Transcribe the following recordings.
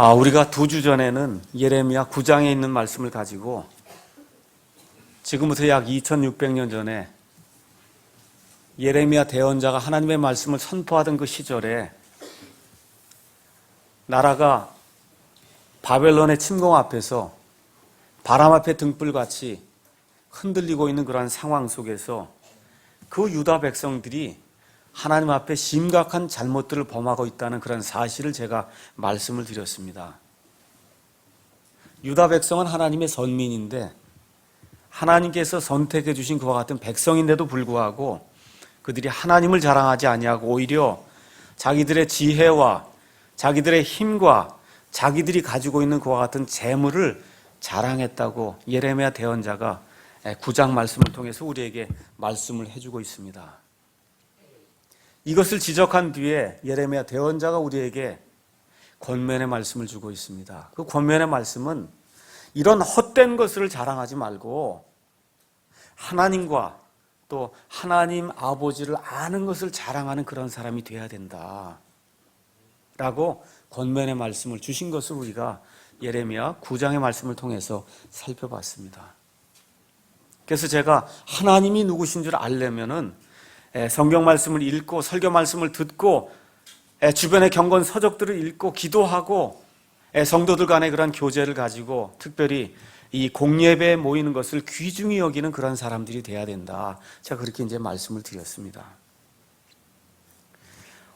우리가 2주 전에는 예레미야 9장에 있는 말씀을 가지고 지금부터 약 2600년 전에 예레미야 대언자가 하나님의 말씀을 선포하던 그 시절에 나라가 바벨론의 침공 앞에서 바람 앞에 등불같이 흔들리고 있는 그러한 상황 속에서 그 유다 백성들이 하나님 앞에 심각한 잘못들을 범하고 있다는 그런 사실을 제가 말씀을 드렸습니다. 유다 백성은 하나님의 선민인데 하나님께서 선택해 주신 그와 같은 백성인데도 불구하고 그들이 하나님을 자랑하지 아니하고 오히려 자기들의 지혜와 자기들의 힘과 자기들이 가지고 있는 그와 같은 재물을 자랑했다고 예레미야 대언자가 9장 말씀을 통해서 우리에게 말씀을 해주고 있습니다. 이것을 지적한 뒤에 예레미야 대언자가 우리에게 권면의 말씀을 주고 있습니다. 그 권면의 말씀은 이런 헛된 것을 자랑하지 말고 하나님과 또 하나님 아버지를 아는 것을 자랑하는 그런 사람이 되어야 된다 라고 권면의 말씀을 주신 것을 우리가 예레미야 9장의 말씀을 통해서 살펴봤습니다. 그래서 제가 하나님이 누구신 줄 알려면은 성경 말씀을 읽고 설교 말씀을 듣고 주변의 경건 서적들을 읽고 기도하고 성도들 간의 그런 교제를 가지고 특별히 이 공예배에 모이는 것을 귀중히 여기는 그런 사람들이 돼야 된다. 제가 그렇게 이제 말씀을 드렸습니다.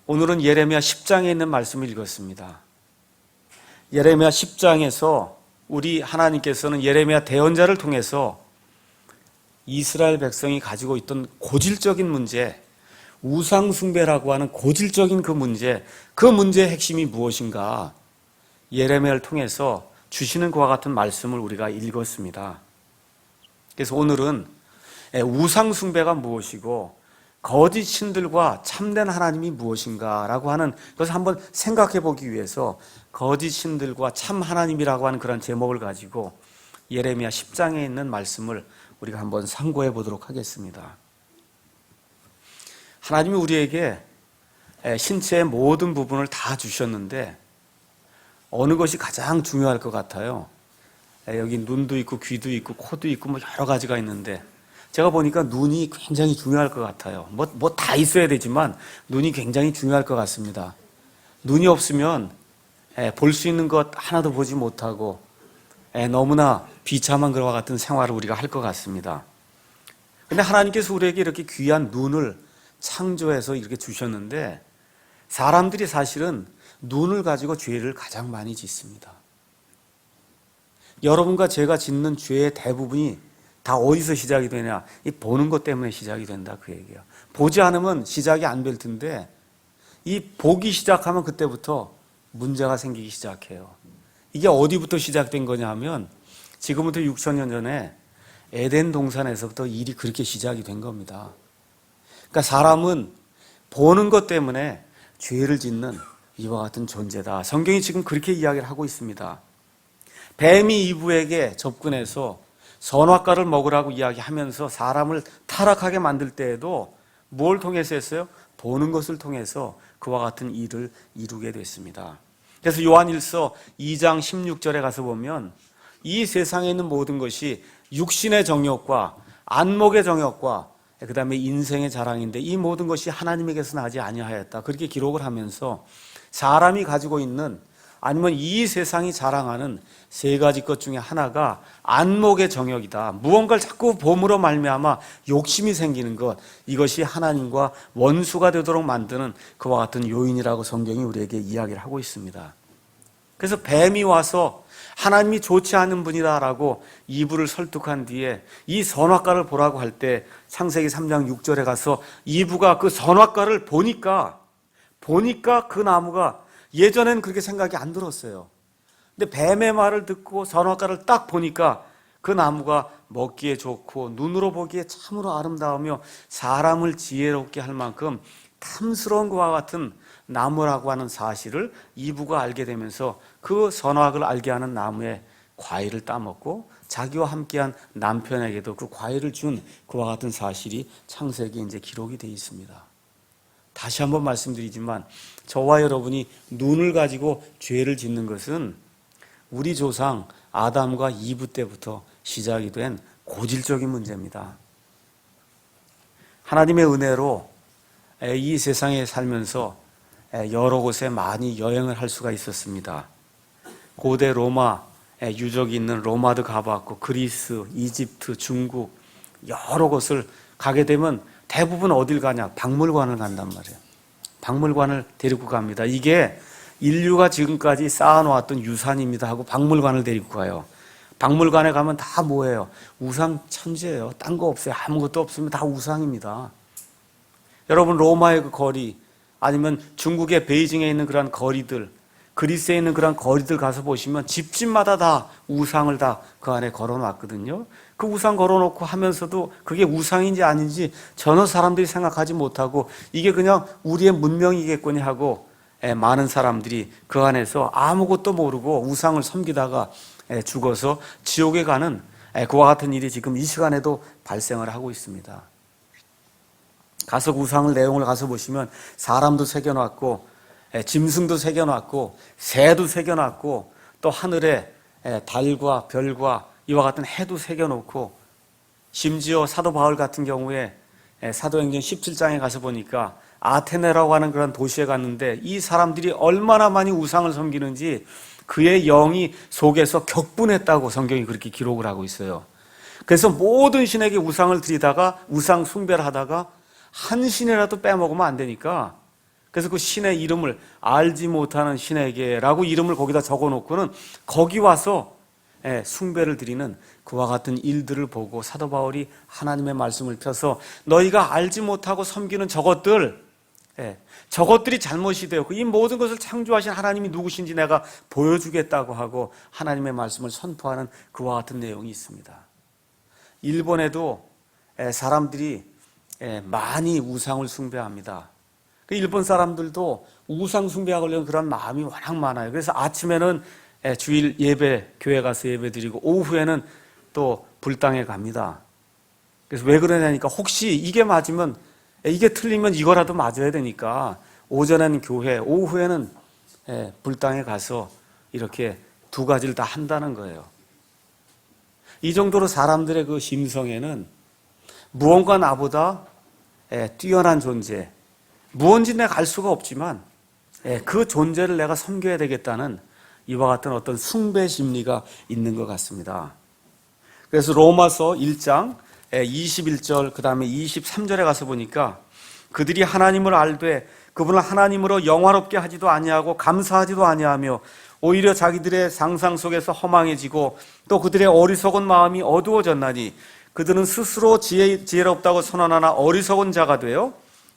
오늘은 예레미야 10장에 있는 말씀을 읽었습니다. 예레미야 10장에서 우리 하나님께서는 예레미야 대언자를 통해서 이스라엘 백성이 가지고 있던 고질적인 문제, 우상숭배라고 하는 고질적인 그 문제의 핵심이 무엇인가 예레미야를 통해서 주시는 그와 같은 말씀을 우리가 읽었습니다. 그래서 오늘은 우상숭배가 무엇이고 거짓 신들과 참된 하나님이 무엇인가라고 하는 것을 한번 생각해 보기 위해서 거짓 신들과 참 하나님이라고 하는 그런 제목을 가지고 예레미야 10장에 있는 말씀을 우리가 한번 상고해 보도록 하겠습니다. 하나님이 우리에게 신체의 모든 부분을 다 주셨는데 어느 것이 가장 중요할 것 같아요? 여기 눈도 있고 귀도 있고 코도 있고 뭐 여러 가지가 있는데 제가 보니까 눈이 굉장히 중요할 것 같아요. 뭐 다 있어야 되지만 눈이 굉장히 중요할 것 같습니다. 눈이 없으면 볼 수 있는 것 하나도 보지 못하고 너무나 비참한 그와 같은 생활을 우리가 할 것 같습니다. 그런데 하나님께서 우리에게 이렇게 귀한 눈을 창조해서 이렇게 주셨는데 사람들이 사실은 눈을 가지고 죄를 가장 많이 짓습니다. 여러분과 제가 짓는 죄의 대부분이 다 어디서 시작이 되냐? 이 보는 것 때문에 시작이 된다 그 얘기예요. 보지 않으면 시작이 안 될 텐데 이 보기 시작하면 그때부터 문제가 생기기 시작해요. 이게 어디부터 시작된 거냐 하면 지금부터 6,000년 전에 에덴 동산에서부터 일이 그렇게 시작이 된 겁니다. 그러니까 사람은 보는 것 때문에 죄를 짓는 이와 같은 존재다. 성경이 지금 그렇게 이야기를 하고 있습니다. 뱀이 이브에게 접근해서 선악과를 먹으라고 이야기하면서 사람을 타락하게 만들 때에도 뭘 통해서 했어요? 보는 것을 통해서 그와 같은 일을 이루게 됐습니다. 그래서 요한일서 2장 16절에 가서 보면 이 세상에 있는 모든 것이 육신의 정욕과 안목의 정욕과 그 다음에 인생의 자랑인데 이 모든 것이 하나님에게서 나지 아니하였다. 그렇게 기록을 하면서 사람이 가지고 있는 아니면 이 세상이 자랑하는 세 가지 것 중에 하나가 안목의 정욕이다. 무언가를 자꾸 봄으로 말미암아 욕심이 생기는 것, 이것이 하나님과 원수가 되도록 만드는 그와 같은 요인이라고 성경이 우리에게 이야기를 하고 있습니다. 그래서 뱀이 와서 하나님이 좋지 않은 분이다라고 이브를 설득한 뒤에 이 선악과를 보라고 할 때 창세기 3장 6절에 가서 이브가 그 선악과를 보니까 그 나무가 예전에는 그렇게 생각이 안 들었어요. 근데 뱀의 말을 듣고 선악과를 딱 보니까 그 나무가 먹기에 좋고 눈으로 보기에 참으로 아름다우며 사람을 지혜롭게 할 만큼 탐스러운 것과 같은 나무라고 하는 사실을 이브가 알게 되면서 그 선악을 알게 하는 나무의 과일을 따먹고 자기와 함께한 남편에게도 그 과일을 준 그와 같은 사실이 창세기에 이제 기록이 되어 있습니다. 다시 한번 말씀드리지만 저와 여러분이 눈을 가지고 죄를 짓는 것은 우리 조상 아담과 이브 때부터 시작이 된 고질적인 문제입니다. 하나님의 은혜로 이 세상에 살면서 여러 곳에 많이 여행을 할 수가 있었습니다. 고대 로마 유적이 있는 로마도 가봤고 그리스, 이집트, 중국 여러 곳을 가게 되면 대부분 어딜 가냐? 박물관을 간단 말이에요. 박물관을 데리고 갑니다. 이게 인류가 지금까지 쌓아놓았던 유산입니다 하고 박물관을 데리고 가요. 박물관에 가면 다 뭐예요? 우상 천지예요. 딴 거 없어요. 아무것도 없으면 다 우상입니다. 여러분 로마의 그 거리, 아니면 중국의 베이징에 있는 그런 거리들, 그리스에 있는 그런 거리들 가서 보시면 집집마다 다 우상을 다 그 안에 걸어놨거든요. 그 우상 걸어놓고 하면서도 그게 우상인지 아닌지 전혀 사람들이 생각하지 못하고 이게 그냥 우리의 문명이겠거니 하고 많은 사람들이 그 안에서 아무것도 모르고 우상을 섬기다가 죽어서 지옥에 가는 그와 같은 일이 지금 이 시간에도 발생을 하고 있습니다. 가서 우상을 내용을 가서 보시면 사람도 새겨놨고 짐승도 새겨놨고 새도 새겨놨고 또 하늘에 달과 별과 이와 같은 해도 새겨놓고 심지어 사도 바울 같은 경우에 사도행전 17장에 가서 보니까 아테네라고 하는 그런 도시에 갔는데 이 사람들이 얼마나 많이 우상을 섬기는지 그의 영이 속에서 격분했다고 성경이 그렇게 기록을 하고 있어요. 그래서 모든 신에게 우상을 드리다가 우상 숭배를 하다가 한 신이라도 빼먹으면 안 되니까 그래서 그 신의 이름을 알지 못하는 신에게라고 이름을 거기다 적어놓고는 거기 와서 숭배를 드리는 그와 같은 일들을 보고 사도 바울이 하나님의 말씀을 펴서 너희가 알지 못하고 섬기는 저것들이 잘못이 되었고 이 모든 것을 창조하신 하나님이 누구신지 내가 보여주겠다고 하고 하나님의 말씀을 선포하는 그와 같은 내용이 있습니다. 일본에도 사람들이 많이 우상을 숭배합니다. 일본 사람들도 우상 숭배하려는 그런 마음이 워낙 많아요. 그래서 아침에는 주일 예배, 교회 가서 예배 드리고 오후에는 또 불당에 갑니다. 그래서 왜 그러냐니까 혹시 이게 맞으면 이게 틀리면 이거라도 맞아야 되니까 오전에는 교회, 오후에는 불당에 가서 이렇게 두 가지를 다 한다는 거예요. 이 정도로 사람들의 그 심성에는 무언가 나보다 뛰어난 존재, 무언지 내가 알 수가 없지만 그 존재를 내가 섬겨야 되겠다는 이와 같은 어떤 숭배 심리가 있는 것 같습니다. 그래서 로마서 1장 21절 그 다음에 23절에 가서 보니까 그들이 하나님을 알되 그분을 하나님으로 영화롭게 하지도 아니하고 감사하지도 아니하며 오히려 자기들의 상상 속에서 허망해지고 또 그들의 어리석은 마음이 어두워졌나니 그들은 스스로 지혜롭다고 선언하나 어리석은 자가 되어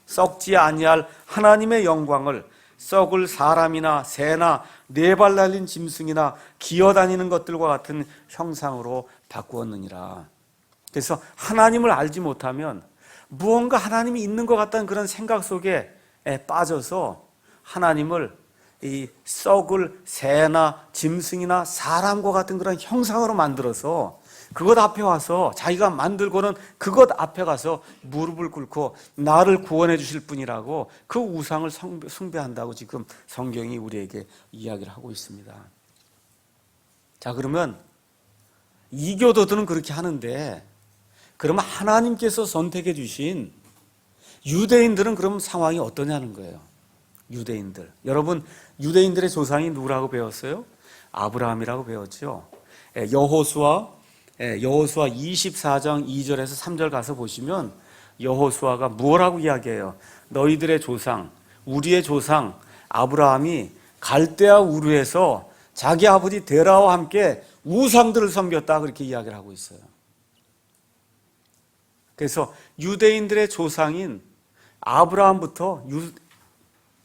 썩지 아니할 하나님의 영광을 썩을 사람이나 새나 네 발 달린 짐승이나 기어다니는 것들과 같은 형상으로 바꾸었느니라. 그래서 하나님을 알지 못하면 무언가 하나님이 있는 것 같다는 그런 생각 속에 빠져서 하나님을 이 썩을 새나 짐승이나 사람과 같은 그런 형상으로 만들어서 그것 앞에 와서 자기가 만들고는 그것 앞에 가서 무릎을 꿇고 나를 구원해 주실 분이라고 그 우상을 숭배한다고 지금 성경이 우리에게 이야기를 하고 있습니다. 자, 그러면 이교도들은 그렇게 하는데 그러면 하나님께서 선택해 주신 유대인들은 그럼 상황이 어떠냐는 거예요. 유대인들. 여러분 유대인들의 조상이 누구라고 배웠어요? 아브라함이라고 배웠죠. 여호수아 24장 2절에서 3절 가서 보시면 여호수아가 뭐라고 이야기해요? 너희들의 조상, 우리의 조상 아브라함이 갈대아 우르에서 자기 아버지 데라와 함께 우상들을 섬겼다 그렇게 이야기를 하고 있어요. 그래서 유대인들의 조상인 아브라함부터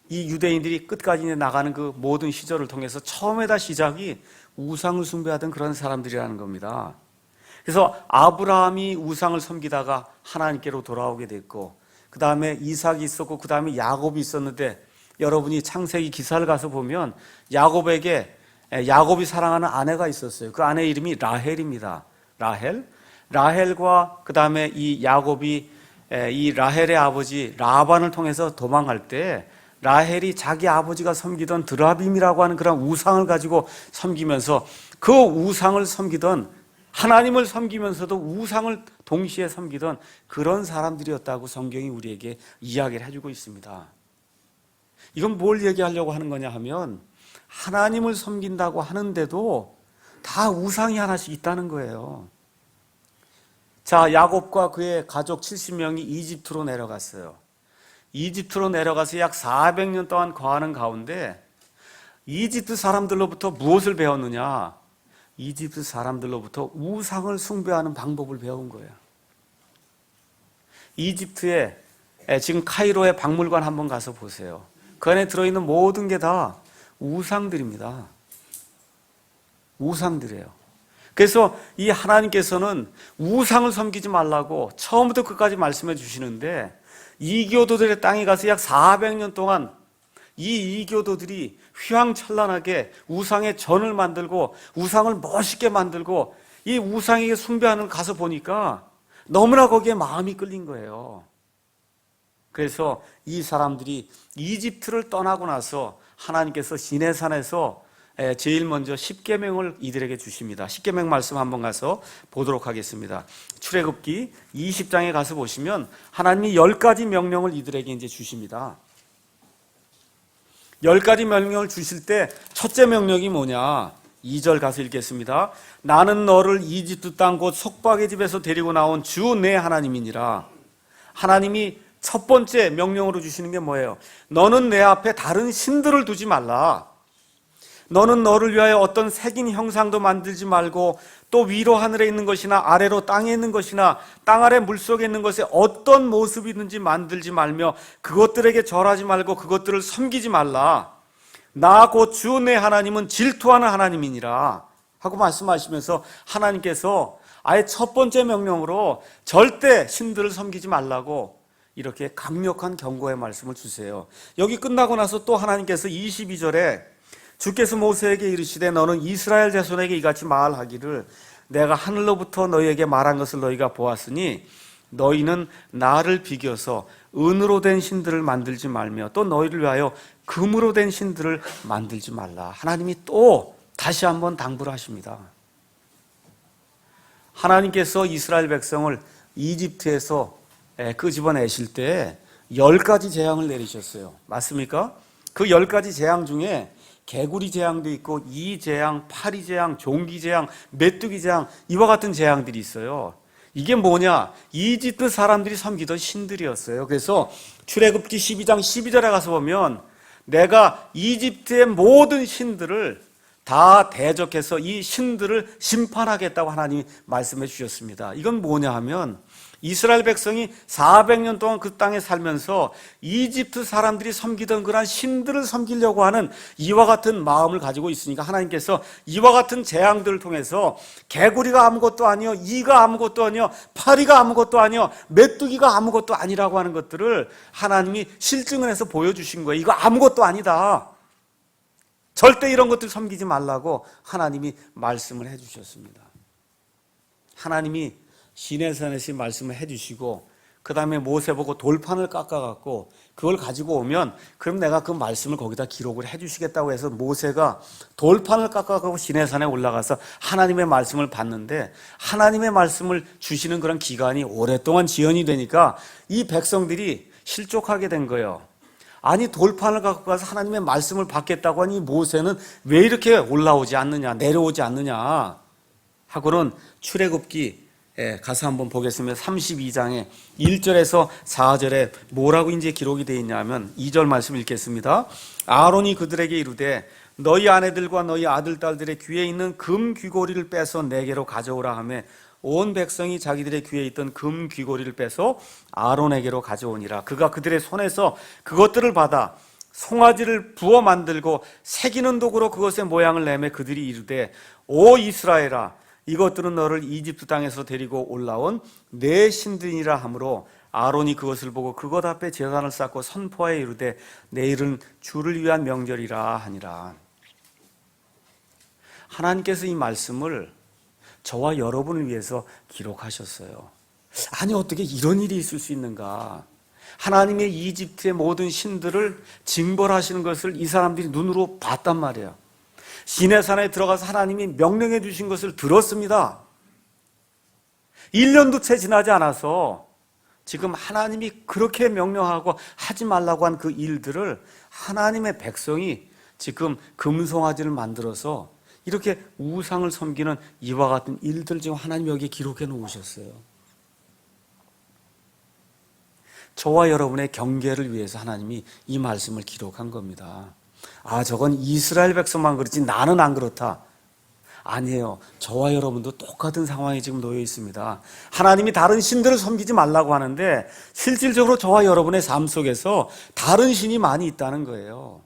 이 유대인들이 끝까지 나가는 그 모든 시절을 통해서 처음에다 시작이 우상을 숭배하던 그런 사람들이라는 겁니다. 그래서 아브라함이 우상을 섬기다가 하나님께로 돌아오게 됐고 그 다음에 이삭이 있었고 그 다음에 야곱이 있었는데 여러분이 창세기 기사를 가서 보면 야곱이 사랑하는 아내가 있었어요. 그 아내 이름이 라헬입니다. 라헬과 그 다음에 이 야곱이 이 라헬의 아버지 라반을 통해서 도망갈 때 라헬이 자기 아버지가 섬기던 드라빔이라고 하는 그런 우상을 가지고 섬기면서 그 우상을 섬기던 하나님을 섬기면서도 우상을 동시에 섬기던 그런 사람들이었다고 성경이 우리에게 이야기를 해주고 있습니다. 이건 뭘 얘기하려고 하는 거냐 하면 하나님을 섬긴다고 하는데도 다 우상이 하나씩 있다는 거예요. 자, 야곱과 그의 가족 70명이 이집트로 내려갔어요. 이집트로 내려가서 약 400년 동안 거하는 가운데 이집트 사람들로부터 무엇을 배웠느냐? 이집트 사람들로부터 우상을 숭배하는 방법을 배운 거예요. 이집트에 지금 카이로의 박물관 한번 가서 보세요. 그 안에 들어있는 모든 게 다 우상들입니다. 우상들이에요. 그래서 이 하나님께서는 우상을 섬기지 말라고 처음부터 끝까지 말씀해 주시는데 이교도들의 땅에 가서 약 400년 동안 이 이교도들이 휘황찬란하게 우상의 전을 만들고 우상을 멋있게 만들고 이 우상에게 숭배하는 걸 가서 보니까 너무나 거기에 마음이 끌린 거예요. 그래서 이 사람들이 이집트를 떠나고 나서 하나님께서 시내산에서 제일 먼저 십계명을 이들에게 주십니다. 십계명 말씀 한번 가서 보도록 하겠습니다. 출애굽기 20장에 가서 보시면 하나님이 10가지 명령을 이들에게 이제 주십니다. 10가지 명령을 주실 때 첫째 명령이 뭐냐? 2절 가서 읽겠습니다. 나는 너를 이집트 땅 곧 속박의 집에서 데리고 나온 주 내 하나님이니라. 하나님이 첫 번째 명령으로 주시는 게 뭐예요? 너는 내 앞에 다른 신들을 두지 말라. 너는 너를 위하여 어떤 새긴 형상도 만들지 말고 또 위로 하늘에 있는 것이나 아래로 땅에 있는 것이나 땅 아래 물속에 있는 것에 어떤 모습이 있는지 만들지 말며 그것들에게 절하지 말고 그것들을 섬기지 말라. 나 곧 주 내 하나님은 질투하는 하나님이니라 하고 말씀하시면서 하나님께서 아예 첫 번째 명령으로 절대 신들을 섬기지 말라고 이렇게 강력한 경고의 말씀을 주세요. 여기 끝나고 나서 또 하나님께서 22절에 주께서 모세에게 이르시되 너는 이스라엘 자손에게 이같이 말하기를 내가 하늘로부터 너희에게 말한 것을 너희가 보았으니 너희는 나를 비교서 은으로 된 신들을 만들지 말며 또 너희를 위하여 금으로 된 신들을 만들지 말라. 하나님이 또 다시 한번 당부를 하십니다. 하나님께서 이스라엘 백성을 이집트에서 끄집어내실 때 10가지 재앙을 내리셨어요. 맞습니까? 그 10가지 재앙 중에 개구리 재앙도 있고 이재앙, 파리 재앙, 종기 재앙, 메뚜기 재앙 이와 같은 재앙들이 있어요. 이게 뭐냐? 이집트 사람들이 섬기던 신들이었어요. 그래서 출애굽기 12장 12절에 가서 보면 내가 이집트의 모든 신들을 다 대적해서 이 신들을 심판하겠다고 하나님이 말씀해 주셨습니다. 이건 뭐냐 하면 이스라엘 백성이 400년 동안 그 땅에 살면서 이집트 사람들이 섬기던 그런 신들을 섬기려고 하는 이와 같은 마음을 가지고 있으니까 하나님께서 이와 같은 재앙들을 통해서 개구리가 아무것도 아니요, 이가 아무것도 아니요, 파리가 아무것도 아니요, 메뚜기가 아무것도 아니라고 하는 것들을 하나님이 실증을 해서 보여주신 거예요. 이거 아무것도 아니다. 절대 이런 것들 섬기지 말라고 하나님이 말씀을 해주셨습니다. 하나님이 시내산에서 말씀을 해주시고 그 다음에 모세 보고 돌판을 깎아갖고 그걸 가지고 오면 그럼 내가 그 말씀을 거기다 기록을 해주시겠다고 해서 모세가 돌판을 깎아갖고 시내산에 올라가서 하나님의 말씀을 받는데 하나님의 말씀을 주시는 그런 기간이 오랫동안 지연이 되니까 이 백성들이 실족하게 된 거예요. 아니 돌판을 갖고 가서 하나님의 말씀을 받겠다고 하니 모세는 왜 이렇게 올라오지 않느냐, 내려오지 않느냐 하고는 출애굽기 가서 한번 보겠습니다. 32장에 1절에서 4절에 뭐라고 이제 기록이 되어 있냐면 2절 말씀 읽겠습니다. 아론이 그들에게 이르되 너희 아내들과 너희 아들 딸들의 귀에 있는 금 귀고리를 빼서 내게로 가져오라 하며 온 백성이 자기들의 귀에 있던 금 귀고리를 빼서 아론에게로 가져오니라. 그가 그들의 손에서 그것들을 받아 송아지를 부어 만들고 새기는 도구로 그것의 모양을 내매 그들이 이르되 오 이스라엘아 이것들은 너를 이집트 땅에서 데리고 올라온 내 신들이라 하므로 아론이 그것을 보고 그것 앞에 제단을 쌓고 선포하여 이르되 내일은 주를 위한 명절이라 하니라. 하나님께서 이 말씀을 저와 여러분을 위해서 기록하셨어요. 아니 어떻게 이런 일이 있을 수 있는가? 하나님의 이집트의 모든 신들을 징벌하시는 것을 이 사람들이 눈으로 봤단 말이에요. 시내산에 들어가서 하나님이 명령해 주신 것을 들었습니다. 1년도 채 지나지 않아서 지금 하나님이 그렇게 명령하고 하지 말라고 한 그 일들을 하나님의 백성이 지금 금송아지를 만들어서 이렇게 우상을 섬기는 이와 같은 일들 지금 하나님이 여기에 기록해 놓으셨어요. 저와 여러분의 경계를 위해서 하나님이 이 말씀을 기록한 겁니다. 아, 저건 이스라엘 백성만 그렇지 나는 안 그렇다. 아니에요. 저와 여러분도 똑같은 상황에 지금 놓여 있습니다. 하나님이 다른 신들을 섬기지 말라고 하는데 실질적으로 저와 여러분의 삶 속에서 다른 신이 많이 있다는 거예요.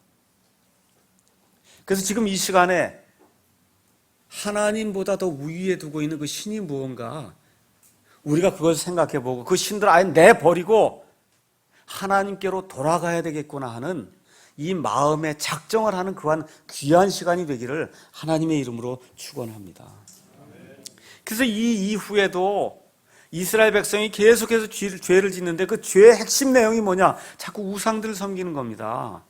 그래서 지금 이 시간에 하나님보다 더 우위에 두고 있는 그 신이 무언가 우리가 그걸 생각해 보고 그 신들 아예 내버리고 하나님께로 돌아가야 되겠구나 하는 이 마음의 작정을 하는 그한 귀한 시간이 되기를 하나님의 이름으로 축원합니다. 그래서 이 이후에도 이스라엘 백성이 계속해서 죄를 짓는데 그 죄의 핵심 내용이 뭐냐? 자꾸 우상들을 섬기는 겁니다.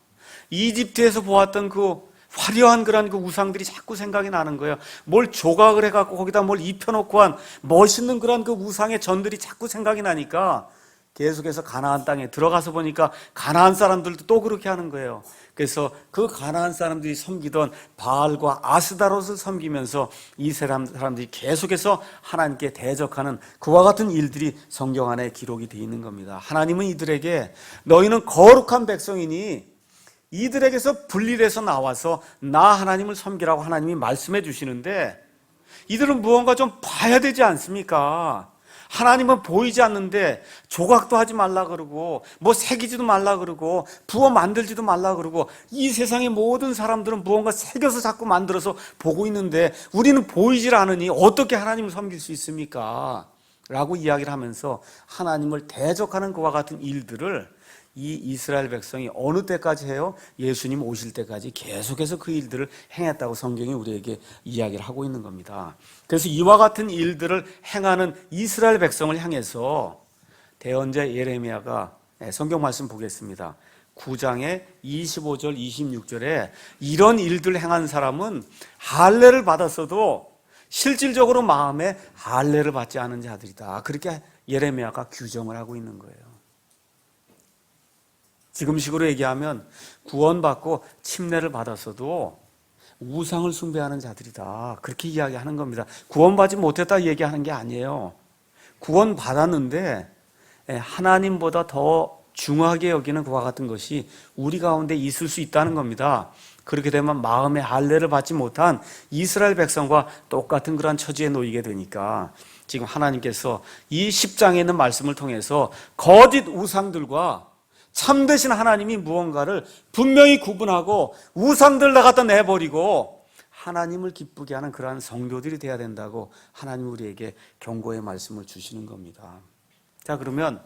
이집트에서 보았던 그 화려한 그런 그 우상들이 자꾸 생각이 나는 거예요. 뭘 조각을 해갖고 거기다 뭘 입혀놓고 한 멋있는 그런 그 우상의 전들이 자꾸 생각이 나니까 계속해서 가나안 땅에 들어가서 보니까 가나안 사람들도 또 그렇게 하는 거예요. 그래서 그 가나안 사람들이 섬기던 바알과 아스다롯을 섬기면서 이 사람들이 계속해서 하나님께 대적하는 그와 같은 일들이 성경 안에 기록이 되어 있는 겁니다. 하나님은 이들에게 너희는 거룩한 백성이니 이들에게서 분리돼서 나와서 나 하나님을 섬기라고 하나님이 말씀해 주시는데 이들은 무언가 좀 봐야 되지 않습니까? 하나님은 보이지 않는데 조각도 하지 말라 그러고 뭐 새기지도 말라 그러고 부어 만들지도 말라 그러고 이 세상의 모든 사람들은 무언가 새겨서 자꾸 만들어서 보고 있는데 우리는 보이질 않으니 어떻게 하나님을 섬길 수 있습니까? 라고 이야기를 하면서 하나님을 대적하는 그와 같은 일들을 이 이스라엘 백성이 어느 때까지 해요? 예수님 오실 때까지 계속해서 그 일들을 행했다고 성경이 우리에게 이야기를 하고 있는 겁니다. 그래서 이와 같은 일들을 행하는 이스라엘 백성을 향해서 대언자 예레미야가 성경 말씀 보겠습니다. 9장의 25절 26절에 이런 일들을 행한 사람은 할례를 받았어도 실질적으로 마음에 할례를 받지 않은 자들이다. 그렇게 예레미야가 규정을 하고 있는 거예요. 지금식으로 얘기하면 구원받고 침례를 받았어도 우상을 숭배하는 자들이다. 그렇게 이야기하는 겁니다. 구원받지 못했다 얘기하는 게 아니에요. 구원받았는데 하나님보다 더 중하게 여기는 그와 같은 것이 우리 가운데 있을 수 있다는 겁니다. 그렇게 되면 마음의 할례를 받지 못한 이스라엘 백성과 똑같은 그런 처지에 놓이게 되니까 지금 하나님께서 이 10장에 있는 말씀을 통해서 거짓 우상들과 참되신 하나님이 무언가를 분명히 구분하고 우상들 다 갖다 내버리고 하나님을 기쁘게 하는 그러한 성도들이 돼야 된다고 하나님 우리에게 경고의 말씀을 주시는 겁니다. 자, 그러면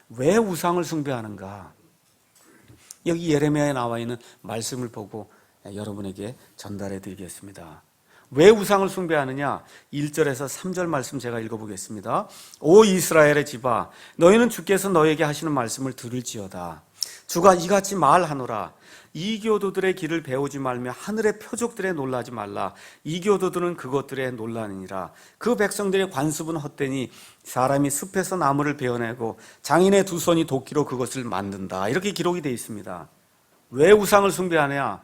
왜 우상을 숭배하는가? 여기 예레미야에 나와 있는 말씀을 보고 여러분에게 전달해 드리겠습니다. 왜 우상을 숭배하느냐? 1절에서 3절 말씀 제가 읽어보겠습니다. 오 이스라엘의 집아, 너희는 주께서 너에게 하시는 말씀을 들을지어다. 주가 이같이 말하노라. 이교도들의 길을 배우지 말며 하늘의 표적들에 놀라지 말라. 이교도들은 그것들에 놀라느니라. 그 백성들의 관습은 헛되니 사람이 숲에서 나무를 베어내고 장인의 두 손이 도끼로 그것을 만든다. 이렇게 기록이 되어 있습니다. 왜 우상을 숭배하냐?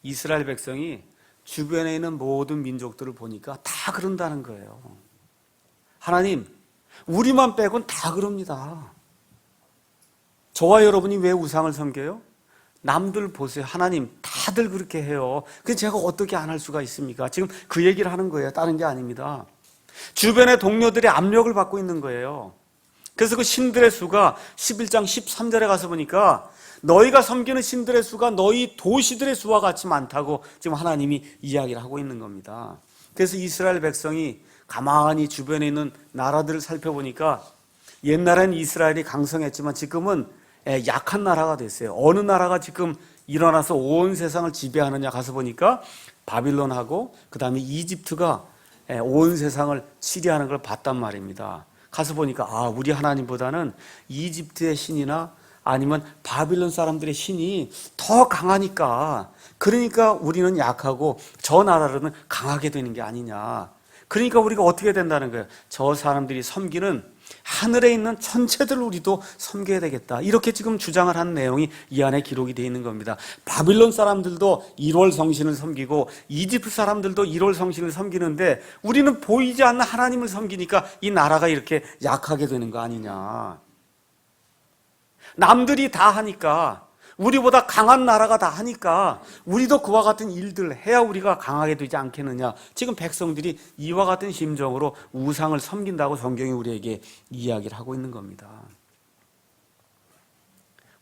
이스라엘 백성이 주변에 있는 모든 민족들을 보니까 다 그런다는 거예요. 하나님, 우리만 빼곤 다 그럽니다. 저와 여러분이 왜 우상을 섬겨요? 남들 보세요. 하나님, 다들 그렇게 해요. 그래서 제가 어떻게 안 할 수가 있습니까? 지금 그 얘기를 하는 거예요. 다른 게 아닙니다. 주변의 동료들의 압력을 받고 있는 거예요. 그래서 그 신들의 수가 11장 13절에 가서 보니까 너희가 섬기는 신들의 수가 너희 도시들의 수와 같이 많다고 지금 하나님이 이야기를 하고 있는 겁니다. 그래서 이스라엘 백성이 가만히 주변에 있는 나라들을 살펴보니까 옛날에는 이스라엘이 강성했지만 지금은 약한 나라가 됐어요. 어느 나라가 지금 일어나서 온 세상을 지배하느냐 가서 보니까 바빌론하고 그 다음에 이집트가 온 세상을 치리하는 걸 봤단 말입니다. 가서 보니까 우리 하나님보다는 이집트의 신이나 아니면 바빌론 사람들의 신이 더 강하니까, 그러니까 우리는 약하고 저 나라로는 강하게 되는 게 아니냐. 그러니까 우리가 어떻게 된다는 거예요? 저 사람들이 섬기는 하늘에 있는 천체들 우리도 섬겨야 되겠다. 이렇게 지금 주장을 한 내용이 이 안에 기록이 되어 있는 겁니다. 바빌론 사람들도 1월 성신을 섬기고 이집트 사람들도 1월 성신을 섬기는데 우리는 보이지 않는 하나님을 섬기니까 이 나라가 이렇게 약하게 되는 거 아니냐. 남들이 다 하니까, 우리보다 강한 나라가 다 하니까 우리도 그와 같은 일들을 해야 우리가 강하게 되지 않겠느냐. 지금 백성들이 이와 같은 심정으로 우상을 섬긴다고 성경이 우리에게 이야기를 하고 있는 겁니다.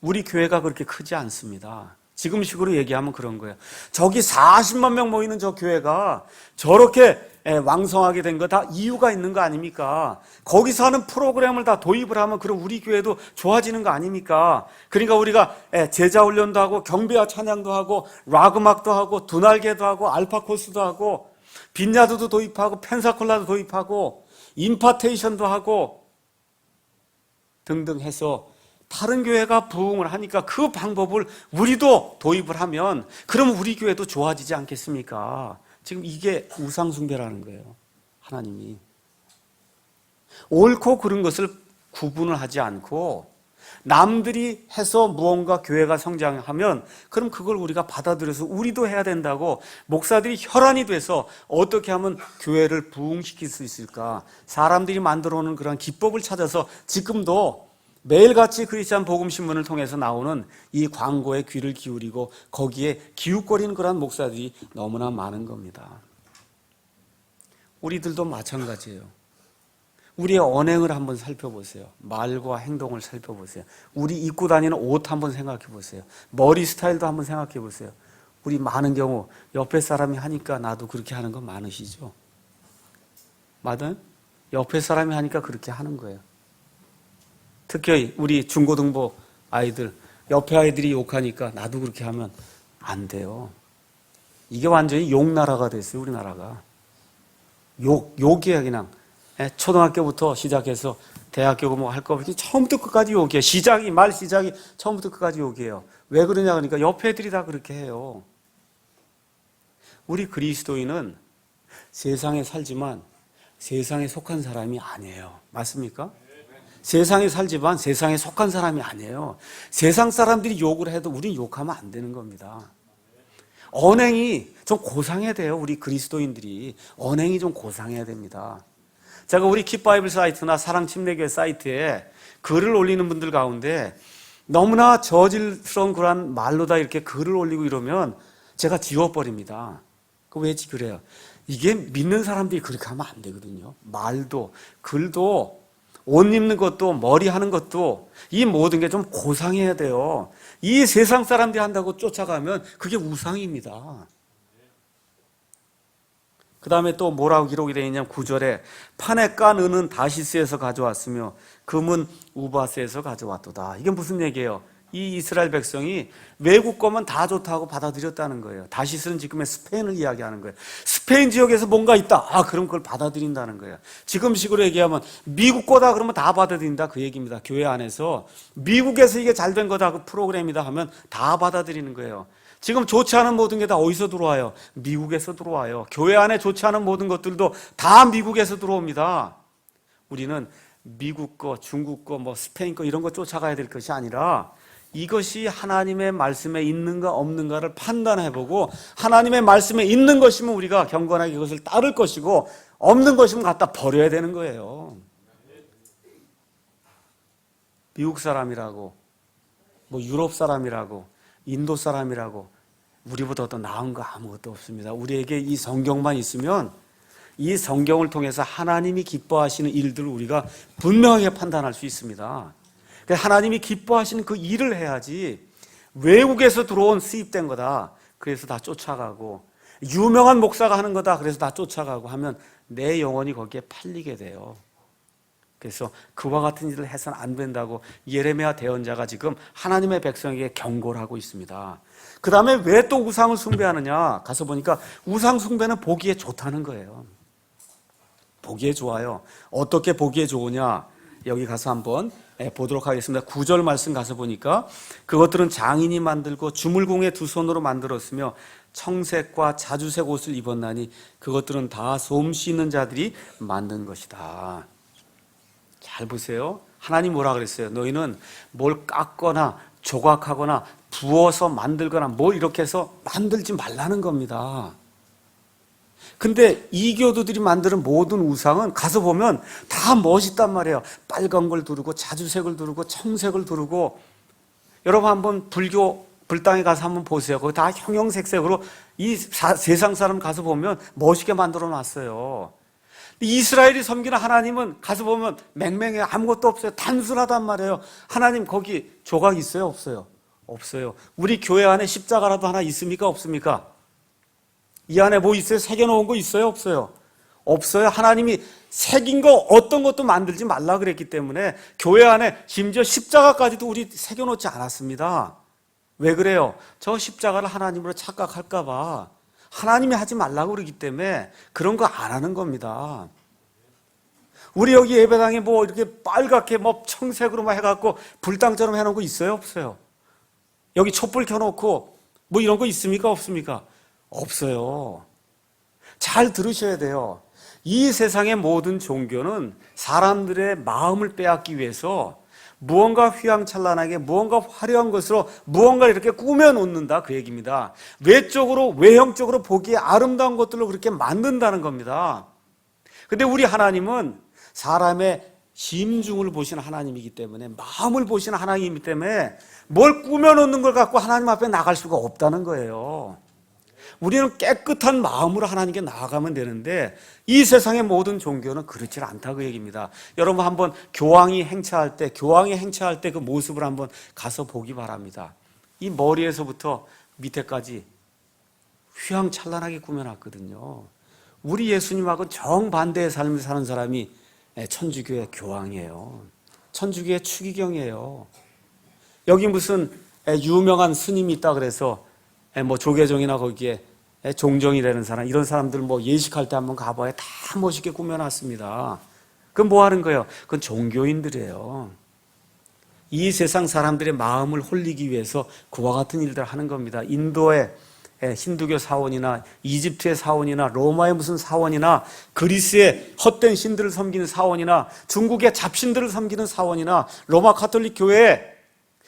우리 교회가 그렇게 크지 않습니다. 지금식으로 얘기하면 그런 거예요. 저기 40만 명 모이는 저 교회가 저렇게 왕성하게 된 거 다 이유가 있는 거 아닙니까? 거기서 하는 프로그램을 다 도입을 하면 그럼 우리 교회도 좋아지는 거 아닙니까? 그러니까 우리가 제자 훈련도 하고 경배와 찬양도 하고 락 음악도 하고 두날개도 하고 알파 코스도 하고 빈야드도 도입하고 펜사콜라도 도입하고 임파테이션도 하고 등등 해서 다른 교회가 부흥을 하니까 그 방법을 우리도 도입을 하면 그럼 우리 교회도 좋아지지 않겠습니까? 지금 이게 우상숭배라는 거예요. 하나님이 옳고 그른 것을 구분을 하지 않고 남들이 해서 무언가 교회가 성장하면 그럼 그걸 우리가 받아들여서 우리도 해야 된다고 목사들이 혈안이 돼서 어떻게 하면 교회를 부흥시킬 수 있을까, 사람들이 만들어 놓은 그런 기법을 찾아서 지금도 매일같이 크리스찬 복음신문을 통해서 나오는 이 광고에 귀를 기울이고 거기에 기웃거리는 그런 목사들이 너무나 많은 겁니다. 우리들도 마찬가지예요. 우리의 언행을 한번 살펴보세요. 말과 행동을 살펴보세요. 우리 입고 다니는 옷 한번 생각해 보세요. 머리 스타일도 한번 생각해 보세요. 우리 많은 경우 옆에 사람이 하니까 나도 그렇게 하는 거 많으시죠? 맞아요? 옆에 사람이 하니까 그렇게 하는 거예요. 특히 우리 중고등부 아이들, 옆에 아이들이 욕하니까 나도 그렇게 하면 안 돼요. 이게 완전히 욕나라가 됐어요, 우리나라가. 욕이야, 그냥. 초등학교부터 시작해서 대학교 뭐 할 거 없이 처음부터 끝까지 욕이에요. 말 시작이 처음부터 끝까지 욕이에요. 왜 그러냐, 그러니까 옆에 애들이 다 그렇게 해요. 우리 그리스도인은 세상에 살지만 세상에 속한 사람이 아니에요. 맞습니까? 세상에 살지만 세상에 속한 사람이 아니에요. 세상 사람들이 욕을 해도 우린 욕하면 안 되는 겁니다. 언행이 좀 고상해야 돼요. 우리 그리스도인들이 언행이 좀 고상해야 됩니다. 제가 우리 킵바이블 사이트나 사랑침례교회 사이트에 글을 올리는 분들 가운데 너무나 저질스러운 그런 말로다 이렇게 글을 올리고 이러면 제가 지워버립니다. 왜 그래요? 이게 믿는 사람들이 그렇게 하면 안 되거든요. 말도 글도 옷 입는 것도 머리 하는 것도 이 모든 게 좀 고상해야 돼요. 이 세상 사람들이 한다고 쫓아가면 그게 우상입니다. 그 다음에 또 뭐라고 기록이 되어 있냐면 9절에 판에 깐 은은 다시스에서 가져왔으며 금은 우바스에서 가져왔도다. 이게 무슨 얘기예요? 이 이스라엘 백성이 외국 거면 다 좋다고 받아들였다는 거예요. 다시스는 지금의 스페인을 이야기하는 거예요. 스페인 지역에서 뭔가 있다. 그럼 그걸 받아들인다는 거예요. 지금식으로 얘기하면 미국 거다 그러면 다 받아들인다 그 얘기입니다. 교회 안에서 미국에서 이게 잘된 거다 그 프로그램이다 하면 다 받아들이는 거예요. 지금 좋지 않은 모든 게 다 어디서 들어와요? 미국에서 들어와요. 교회 안에 좋지 않은 모든 것들도 다 미국에서 들어옵니다. 우리는 미국 거, 중국 거, 뭐 스페인 거 이런 거 쫓아가야 될 것이 아니라 이것이 하나님의 말씀에 있는가 없는가를 판단해보고 하나님의 말씀에 있는 것이면 우리가 경건하게 그것을 따를 것이고 없는 것이면 갖다 버려야 되는 거예요. 미국 사람이라고 뭐 유럽 사람이라고 인도 사람이라고 우리보다 더 나은 거 아무것도 없습니다. 우리에게 이 성경만 있으면 이 성경을 통해서 하나님이 기뻐하시는 일들을 우리가 분명하게 판단할 수 있습니다. 하나님이 기뻐하시는 그 일을 해야지 외국에서 들어온 수입된 거다 그래서 다 쫓아가고 유명한 목사가 하는 거다 그래서 다 쫓아가고 하면 내 영혼이 거기에 팔리게 돼요. 그래서 그와 같은 일을 해서는 안 된다고 예레미야 대언자가 지금 하나님의 백성에게 경고를 하고 있습니다. 그 다음에 왜 또 우상을 숭배하느냐 가서 보니까 우상 숭배는 보기에 좋다는 거예요. 보기에 좋아요. 어떻게 보기에 좋으냐? 여기 가서 한번 보도록 하겠습니다. 9절 말씀 가서 보니까 그것들은 장인이 만들고 주물공의 두 손으로 만들었으며 청색과 자주색 옷을 입었나니 그것들은 다 솜씨 있는 자들이 만든 것이다. 잘 보세요. 하나님 뭐라 그랬어요? 너희는 뭘 깎거나 조각하거나 부어서 만들거나 뭘 이렇게 해서 만들지 말라는 겁니다. 근데 이교도들이 만드는 모든 우상은 가서 보면 다 멋있단 말이에요. 빨간 걸 두르고 자주색을 두르고 청색을 두르고. 여러분 한번 불교 불당에 가서 한번 보세요. 거기 다 형형색색으로 이 세상 사람 가서 보면 멋있게 만들어 놨어요. 이스라엘이 섬기는 하나님은 가서 보면 맹맹해. 아무것도 없어요. 단순하단 말이에요. 하나님 거기 조각 있어요? 없어요? 없어요. 우리 교회 안에 십자가라도 하나 있습니까? 없습니까? 이 안에 뭐 있어요? 새겨놓은 거 있어요? 없어요? 없어요. 하나님이 새긴 거 어떤 것도 만들지 말라 그랬기 때문에 교회 안에 심지어 십자가까지도 우리 새겨놓지 않았습니다. 왜 그래요? 저 십자가를 하나님으로 착각할까 봐 하나님이 하지 말라고 그러기 때문에 그런 거 안 하는 겁니다. 우리 여기 예배당에 뭐 이렇게 빨갛게 뭐 청색으로 막 해갖고 불당처럼 해놓은 거 있어요? 없어요? 여기 촛불 켜놓고 뭐 이런 거 있습니까? 없습니까? 없어요. 잘 들으셔야 돼요. 이 세상의 모든 종교는 사람들의 마음을 빼앗기 위해서 무언가 휘황찬란하게 무언가 화려한 것으로 무언가 이렇게 꾸며놓는다 그 얘기입니다. 외적으로 외형적으로 보기에 아름다운 것들로 그렇게 만든다는 겁니다. 근데 우리 하나님은 사람의 심중을 보시는 하나님이기 때문에 마음을 보시는 하나님이기 때문에 뭘 꾸며놓는 걸 갖고 하나님 앞에 나갈 수가 없다는 거예요. 우리는 깨끗한 마음으로 하나님께 나아가면 되는데 이 세상의 모든 종교는 그렇지 않다 그 얘기입니다. 여러분 한번 교황이 행차할 때 그 모습을 한번 가서 보기 바랍니다. 이 머리에서부터 밑에까지 휘황찬란하게 꾸며놨거든요. 우리 예수님하고 정반대의 삶을 사는 사람이 천주교의 교황이에요. 천주교의 추기경이에요. 여기 무슨 유명한 스님이 있다 그래서 뭐 조계종이나 거기에 종정이라는 사람, 이런 사람들 뭐 예식할 때 한번 가봐야 다 멋있게 꾸며놨습니다. 그건 뭐 하는 거예요? 그건 종교인들이에요. 이 세상 사람들의 마음을 홀리기 위해서 그와 같은 일들을 하는 겁니다. 인도의 힌두교 사원이나 이집트의 사원이나 로마의 무슨 사원이나 그리스의 헛된 신들을 섬기는 사원이나 중국의 잡신들을 섬기는 사원이나 로마 가톨릭 교회에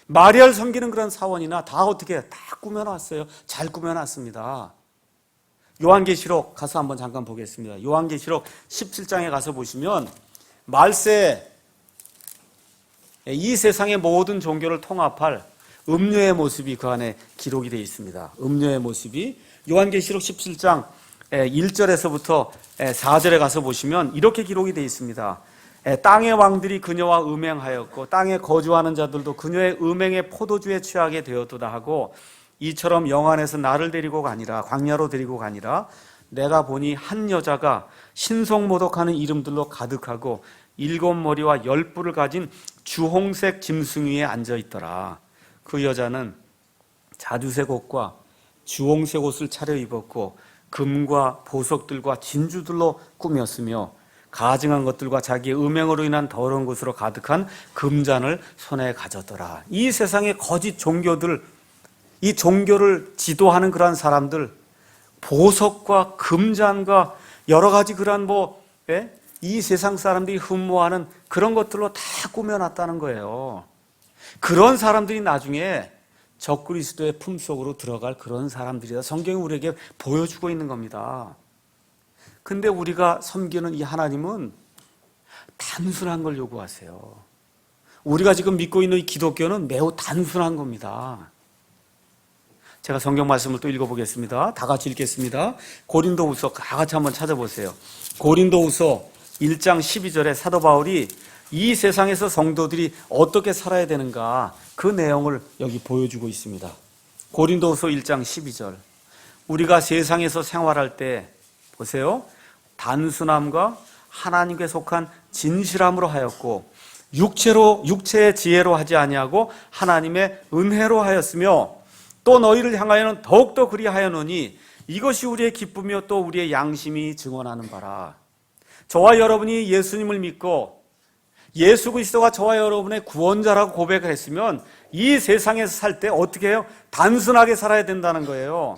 마리아를 섬기는 그런 사원이나 다 어떻게 다 꾸며놨어요. 잘 꾸며놨습니다. 요한계시록 가서 한번 잠깐 보겠습니다. 요한계시록 17장에 가서 보시면 말세 이 세상의 모든 종교를 통합할 음료의 모습이 그 안에 기록이 되어 있습니다. 음료의 모습이 요한계시록 17장 1절에서부터 4절에 가서 보시면 이렇게 기록이 되어 있습니다. 땅의 왕들이 그녀와 음행하였고 땅에 거주하는 자들도 그녀의 음행의 포도주에 취하게 되었도다 하고 이처럼 영안에서 나를 데리고 가니라 광야로 데리고 가니라 내가 보니 한 여자가 신성모독하는 이름들로 가득하고 7머리와 10뿔을 가진 주홍색 짐승 위에 앉아있더라. 그 여자는 자주색 옷과 주홍색 옷을 차려입었고 금과 보석들과 진주들로 꾸몄으며 가증한 것들과 자기의 음행으로 인한 더러운 것으로 가득한 금잔을 손에 가졌더라. 이 세상의 거짓 종교들, 이 종교를 지도하는 그러한 사람들, 보석과 금잔과 여러 가지 그러한 이 세상 사람들이 흠모하는 그런 것들로 다 꾸며놨다는 거예요. 그런 사람들이 나중에 적그리스도의 품속으로 들어갈 그런 사람들이다. 성경이 우리에게 보여주고 있는 겁니다. 근데 우리가 섬기는 이 하나님은 단순한 걸 요구하세요. 우리가 지금 믿고 있는 이 기독교는 매우 단순한 겁니다. 제가 성경 말씀을 또 읽어보겠습니다. 다 같이 읽겠습니다. 고린도후서 다 같이 한번 찾아보세요. 고린도후서 1장 12절에 사도 바울이 이 세상에서 성도들이 어떻게 살아야 되는가 그 내용을 여기 보여주고 있습니다. 고린도후서 1장 12절 우리가 세상에서 생활할 때 보세요. 단순함과 하나님께 속한 진실함으로 하였고 육체의 지혜로 하지 아니하고 하나님의 은혜로 하였으며 또 너희를 향하여는 더욱더 그리하였노니 이것이 우리의 기쁨이요 또 우리의 양심이 증언하는 바라. 저와 여러분이 예수님을 믿고 예수 그리스도가 저와 여러분의 구원자라고 고백을 했으면 이 세상에서 살 때 어떻게 해요? 단순하게 살아야 된다는 거예요.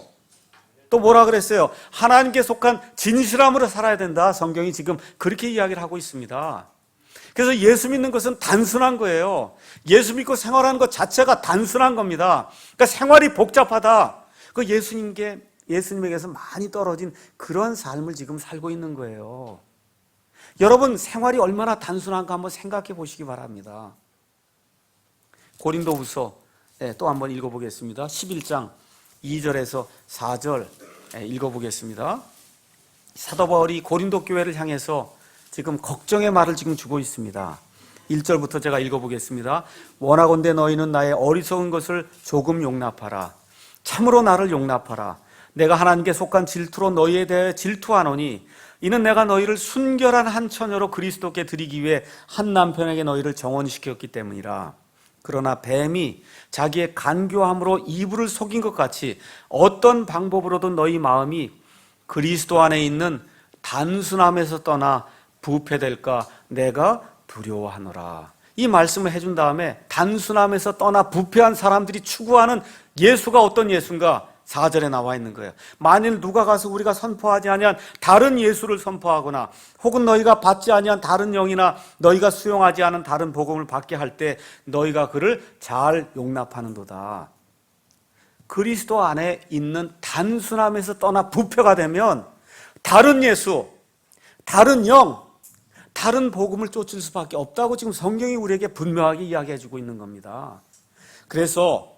또 뭐라 그랬어요? 하나님께 속한 진실함으로 살아야 된다. 성경이 지금 그렇게 이야기를 하고 있습니다. 그래서 예수 믿는 것은 단순한 거예요. 예수 믿고 생활하는 것 자체가 단순한 겁니다. 그러니까 생활이 복잡하다. 그 예수님에게서 많이 떨어진 그런 삶을 지금 살고 있는 거예요. 여러분, 생활이 얼마나 단순한가 한번 생각해 보시기 바랍니다. 고린도후서 또 한번 읽어보겠습니다. 11장 2절에서 4절 읽어보겠습니다. 사도 바울이 고린도 교회를 향해서 지금 걱정의 말을 지금 주고 있습니다. 1절부터 제가 읽어보겠습니다. 원하건대 너희는 나의 어리석은 것을 조금 용납하라. 참으로 나를 용납하라. 내가 하나님께 속한 질투로 너희에 대해 질투하노니 이는 내가 너희를 순결한 한 처녀로 그리스도께 드리기 위해 한 남편에게 너희를 정혼시켰기 때문이라. 그러나 뱀이 자기의 간교함으로 이불을 속인 것 같이 어떤 방법으로든 너희 마음이 그리스도 안에 있는 단순함에서 떠나 부패될까 내가 두려워하노라. 이 말씀을 해준 다음에 단순함에서 떠나 부패한 사람들이 추구하는 예수가 어떤 예수인가? 4절에 나와 있는 거예요. 만일 누가 가서 우리가 선포하지 아니한 다른 예수를 선포하거나 혹은 너희가 받지 아니한 다른 영이나 너희가 수용하지 않은 다른 복음을 받게 할 때 너희가 그를 잘 용납하는도다. 그리스도 안에 있는 단순함에서 떠나 부패가 되면 다른 예수, 다른 영, 다른 복음을 쫓을 수밖에 없다고 지금 성경이 우리에게 분명하게 이야기해 주고 있는 겁니다. 그래서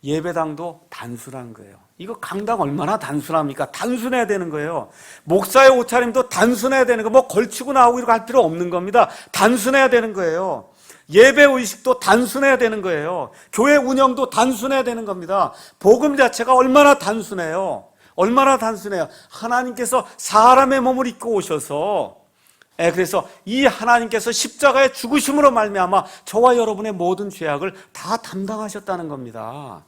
예배당도 단순한 거예요. 이거 강당 얼마나 단순합니까? 단순해야 되는 거예요. 목사의 옷차림도 단순해야 되는 거, 뭐 걸치고 나오고 이렇게 할 필요 없는 겁니다. 단순해야 되는 거예요. 예배 의식도 단순해야 되는 거예요. 교회 운영도 단순해야 되는 겁니다. 복음 자체가 얼마나 단순해요. 얼마나 단순해요. 하나님께서 사람의 몸을 입고 오셔서 그래서 이 하나님께서 십자가의 죽으심으로 말미암아 저와 여러분의 모든 죄악을 다 담당하셨다는 겁니다.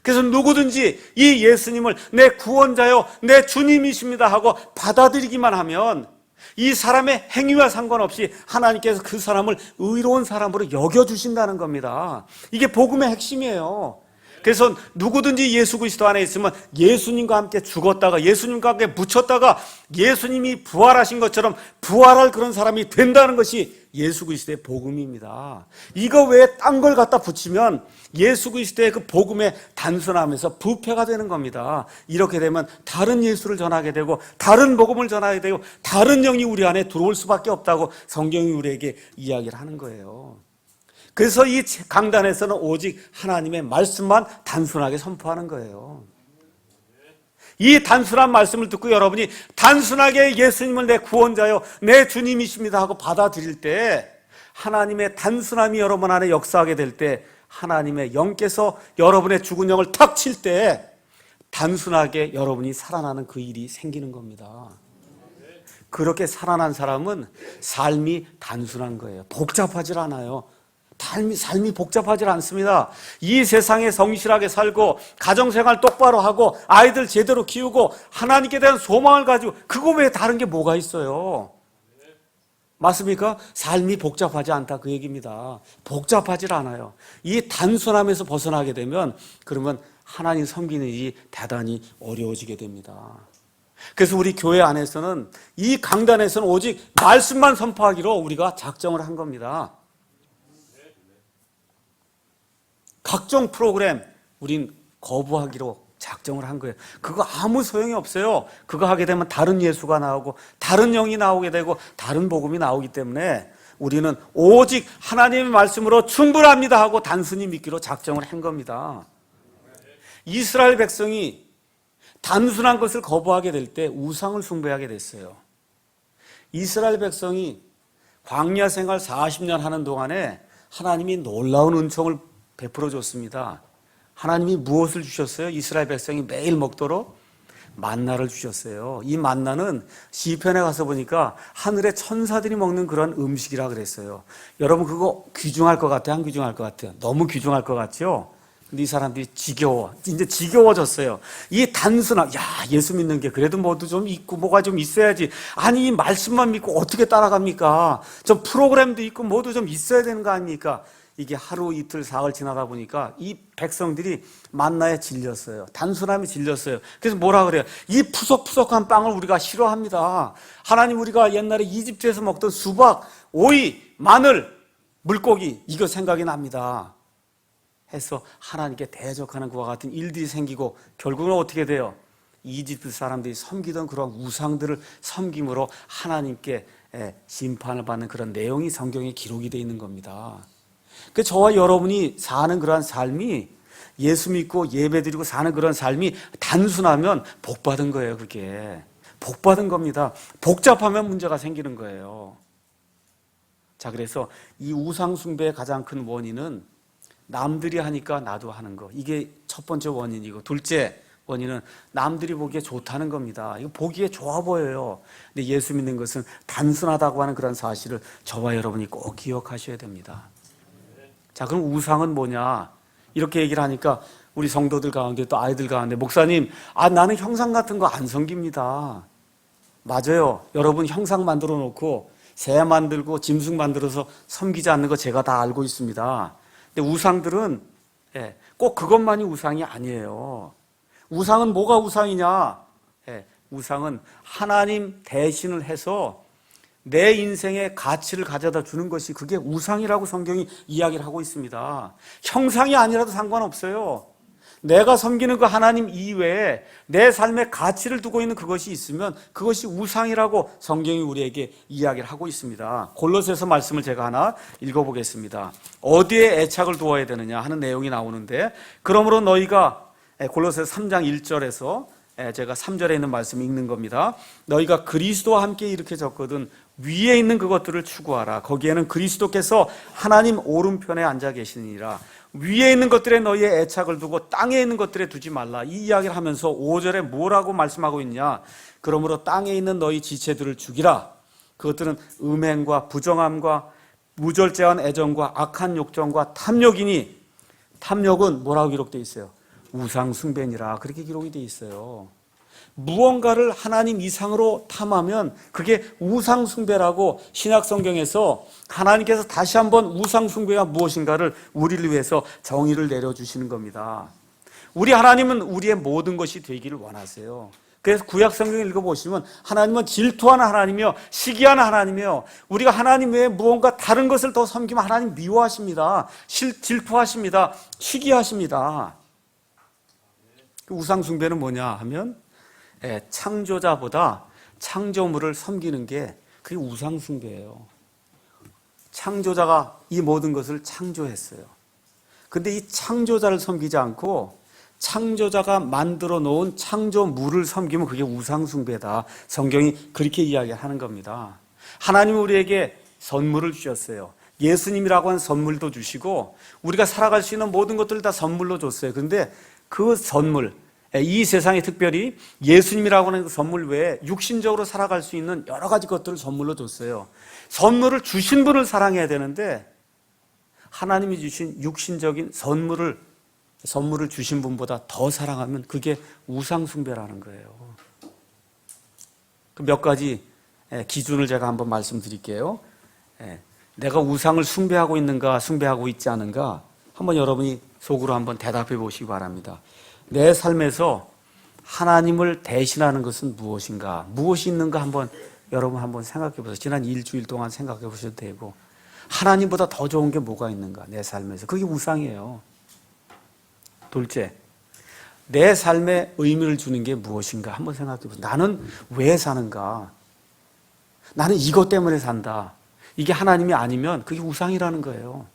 그래서 누구든지 이 예수님을 내 구원자요, 내 주님이십니다 하고 받아들이기만 하면 이 사람의 행위와 상관없이 하나님께서 그 사람을 의로운 사람으로 여겨주신다는 겁니다. 이게 복음의 핵심이에요. 그래서 누구든지 예수 그리스도 안에 있으면 예수님과 함께 죽었다가 예수님과 함께 묻혔다가 예수님이 부활하신 것처럼 부활할 그런 사람이 된다는 것이 예수 그리스도의 복음입니다. 이거 외에 딴 걸 갖다 붙이면 예수 그리스도의 그 복음의 단순함에서 부패가 되는 겁니다. 이렇게 되면 다른 예수를 전하게 되고 다른 복음을 전하게 되고 다른 영이 우리 안에 들어올 수밖에 없다고 성경이 우리에게 이야기를 하는 거예요. 그래서 이 강단에서는 오직 하나님의 말씀만 단순하게 선포하는 거예요. 이 단순한 말씀을 듣고 여러분이 단순하게 예수님을 내 구원자요, 내 주님이십니다 하고 받아들일 때 하나님의 단순함이 여러분 안에 역사하게 될 때 하나님의 영께서 여러분의 죽은 영을 탁 칠 때 단순하게 여러분이 살아나는 그 일이 생기는 겁니다. 그렇게 살아난 사람은 삶이 단순한 거예요. 복잡하지 않아요. 삶이 복잡하지 않습니다. 이 세상에 성실하게 살고 가정생활 똑바로 하고 아이들 제대로 키우고 하나님께 대한 소망을 가지고 그거 외에 다른 게 뭐가 있어요? 맞습니까? 삶이 복잡하지 않다 그 얘기입니다. 복잡하지 않아요. 이 단순함에서 벗어나게 되면 그러면 하나님 섬기는 일이 대단히 어려워지게 됩니다. 그래서 우리 교회 안에서는 이 강단에서는 오직 말씀만 선포하기로 우리가 작정을 한 겁니다. 각종 프로그램 우린 거부하기로 작정을 한 거예요. 그거 아무 소용이 없어요. 그거 하게 되면 다른 예수가 나오고 다른 영이 나오게 되고 다른 복음이 나오기 때문에 우리는 오직 하나님의 말씀으로 충분합니다 하고 단순히 믿기로 작정을 한 겁니다. 이스라엘 백성이 단순한 것을 거부하게 될 때 우상을 숭배하게 됐어요. 이스라엘 백성이 광야 생활 40년 하는 동안에 하나님이 놀라운 은총을 베풀어 줬습니다. 하나님이 무엇을 주셨어요? 이스라엘 백성이 매일 먹도록 만나를 주셨어요. 이 만나는 시편에 가서 보니까 하늘의 천사들이 먹는 그런 음식이라 그랬어요. 여러분 그거 귀중할 것 같아요? 안 귀중할 것 같아요? 너무 귀중할 것 같죠? 근데 이 사람들이 이제 지겨워졌어요. 이 단순한, 야, 예수 믿는 게 그래도 뭐도 좀 있고 뭐가 좀 있어야지. 아니, 이 말씀만 믿고 어떻게 따라갑니까? 좀 프로그램도 있고 뭐도 좀 있어야 되는 거 아닙니까? 이게 하루 이틀 사흘 지나다 보니까 이 백성들이 만나에 질렸어요. 단순함이 질렸어요. 그래서 뭐라 그래요? 이 푸석푸석한 빵을 우리가 싫어합니다. 하나님, 우리가 옛날에 이집트에서 먹던 수박, 오이, 마늘, 물고기, 이거 생각이 납니다. 해서 하나님께 대적하는 그와 같은 일들이 생기고 결국은 어떻게 돼요? 이집트 사람들이 섬기던 그런 우상들을 섬김으로 하나님께 심판을 받는 그런 내용이 성경에 기록이 되어 있는 겁니다. 그 저와 여러분이 사는 그러한 삶이, 예수 믿고 예배드리고 사는 그런 삶이 단순하면 복받은 거예요. 그게 복받은 겁니다. 복잡하면 문제가 생기는 거예요. 자, 그래서 이 우상 숭배의 가장 큰 원인은 남들이 하니까 나도 하는 거, 이게 첫 번째 원인이고, 둘째 원인은 남들이 보기에 좋다는 겁니다. 이거 보기에 좋아 보여요. 근데 예수 믿는 것은 단순하다고 하는 그런 사실을 저와 여러분이 꼭 기억하셔야 됩니다. 자, 그럼 우상은 뭐냐? 이렇게 얘기를 하니까 우리 성도들 가운데, 또 아이들 가운데, 목사님, 나는 형상 같은 거 안 섬깁니다. 맞아요. 여러분 형상 만들어 놓고 새 만들고 짐승 만들어서 섬기지 않는 거 제가 다 알고 있습니다. 근데 우상들은 꼭 그것만이 우상이 아니에요. 우상은 뭐가 우상이냐? 우상은 하나님 대신을 해서 내 인생의 가치를 가져다 주는 것이, 그게 우상이라고 성경이 이야기를 하고 있습니다. 형상이 아니라도 상관없어요. 내가 섬기는 그 하나님 이외에 내 삶의 가치를 두고 있는 그것이 있으면 그것이 우상이라고 성경이 우리에게 이야기를 하고 있습니다. 골로새서 말씀을 제가 하나 읽어보겠습니다. 어디에 애착을 두어야 되느냐 하는 내용이 나오는데, 그러므로 너희가, 골로새서 3장 1절에서 제가 3절에 있는 말씀 읽는 겁니다. 너희가 그리스도와 함께 이렇게 적거든 위에 있는 그것들을 추구하라. 거기에는 그리스도께서 하나님 오른편에 앉아 계시니라. 위에 있는 것들에 너희의 애착을 두고 땅에 있는 것들에 두지 말라. 이 이야기를 하면서 5절에 뭐라고 말씀하고 있냐? 그러므로 땅에 있는 너희 지체들을 죽이라. 그것들은 음행과 부정함과 무절제한 애정과 악한 욕정과 탐욕이니, 탐욕은 뭐라고 기록되어 있어요? 우상 숭배니라. 그렇게 기록이 되어 있어요. 무언가를 하나님 이상으로 탐하면 그게 우상 숭배라고 신약 성경에서 하나님께서 다시 한번 우상 숭배가 무엇인가를 우리를 위해서 정의를 내려주시는 겁니다. 우리 하나님은 우리의 모든 것이 되기를 원하세요. 그래서 구약 성경을 읽어보시면 하나님은 질투하는 하나님이요, 시기하는 하나님이요, 우리가 하나님 외에 무언가 다른 것을 더 섬기면 하나님 미워하십니다. 질투하십니다. 시기하십니다. 우상 숭배는 뭐냐 하면 창조자보다 창조물을 섬기는 게 그게 우상 숭배예요. 창조자가 이 모든 것을 창조했어요. 근데 이 창조자를 섬기지 않고 창조자가 만들어 놓은 창조물을 섬기면 그게 우상 숭배다. 성경이 그렇게 이야기하는 겁니다. 하나님은 우리에게 선물을 주셨어요. 예수님이라고 하는 선물도 주시고 우리가 살아갈 수 있는 모든 것들을 다 선물로 줬어요. 그런데 그 선물, 이 세상에 특별히 예수님이라고 하는 그 선물 외에 육신적으로 살아갈 수 있는 여러 가지 것들을 선물로 줬어요. 선물을 주신 분을 사랑해야 되는데 하나님이 주신 육신적인 선물을 주신 분보다 더 사랑하면 그게 우상 숭배라는 거예요. 그 몇 가지 기준을 제가 한번 말씀드릴게요. 내가 우상을 숭배하고 있는가, 숭배하고 있지 않은가, 한번 여러분이 속으로 한번 대답해 보시기 바랍니다. 내 삶에서 하나님을 대신하는 것은 무엇인가, 무엇이 있는가 여러분 한번 생각해 보세요. 지난 일주일 동안 생각해 보셔도 되고, 하나님보다 더 좋은 게 뭐가 있는가, 내 삶에서. 그게 우상이에요. 둘째, 내 삶에 의미를 주는 게 무엇인가 한번 생각해 보세요. 나는 왜 사는가? 나는 이것 때문에 산다. 이게 하나님이 아니면 그게 우상이라는 거예요.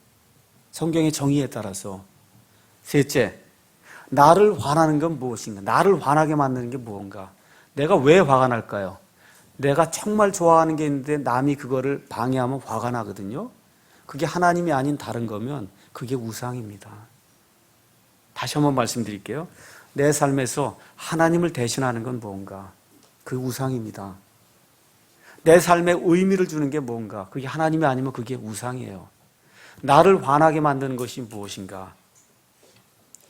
성경의 정의에 따라서. 셋째, 나를 화나는 건 무엇인가? 나를 화나게 만드는 게 무언가? 내가 왜 화가 날까요? 내가 정말 좋아하는 게 있는데 남이 그거를 방해하면 화가 나거든요. 그게 하나님이 아닌 다른 거면 그게 우상입니다. 다시 한번 말씀드릴게요. 내 삶에서 하나님을 대신하는 건 무언가? 그게 우상입니다. 내 삶에 의미를 주는 게 뭔가? 그게 하나님이 아니면 그게 우상이에요. 나를 화나게 만드는 것이 무엇인가?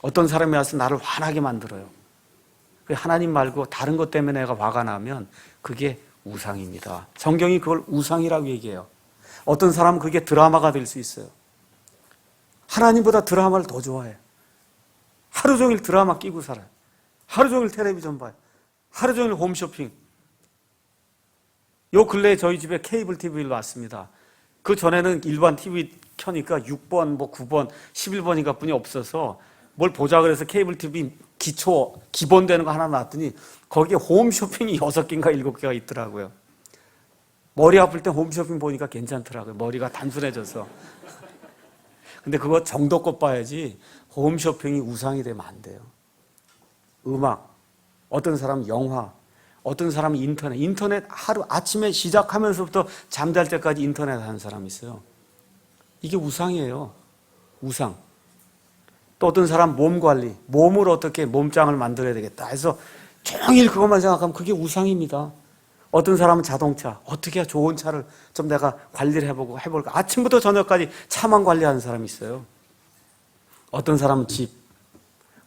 어떤 사람이 와서 나를 화나게 만들어요. 하나님 말고 다른 것 때문에 내가 화가 나면 그게 우상입니다. 성경이 그걸 우상이라고 얘기해요. 어떤 사람은 그게 드라마가 될 수 있어요. 하나님보다 드라마를 더 좋아해요. 하루 종일 드라마 끼고 살아요. 하루 종일 텔레비전 봐요. 하루 종일 홈쇼핑. 요 근래에 저희 집에 케이블 TV를 놨습니다. 그 전에는 일반 TV 켜니까 6번, 9번, 11번인가 뿐이 없어서 뭘 보자 그래서 케이블 TV 기본 되는 거 하나 놨더니 거기에 홈쇼핑이 6개인가 7개가 있더라고요. 머리 아플 때 홈쇼핑 보니까 괜찮더라고요. 머리가 단순해져서. 근데 그거 정도껏 봐야지 홈쇼핑이 우상이 되면 안 돼요. 음악, 어떤 사람은 영화, 어떤 사람은 인터넷 하루 아침에 시작하면서부터 잠잘 때까지 인터넷 하는 사람이 있어요. 이게 우상이에요. 우상. 또 어떤 사람 몸 관리, 몸을 어떻게 몸짱을 만들어야 되겠다 해서 종일 그것만 생각하면 그게 우상입니다. 어떤 사람은 자동차, 어떻게 좋은 차를 좀 내가 관리를 해볼까. 아침부터 저녁까지 차만 관리하는 사람이 있어요. 어떤 사람은 집,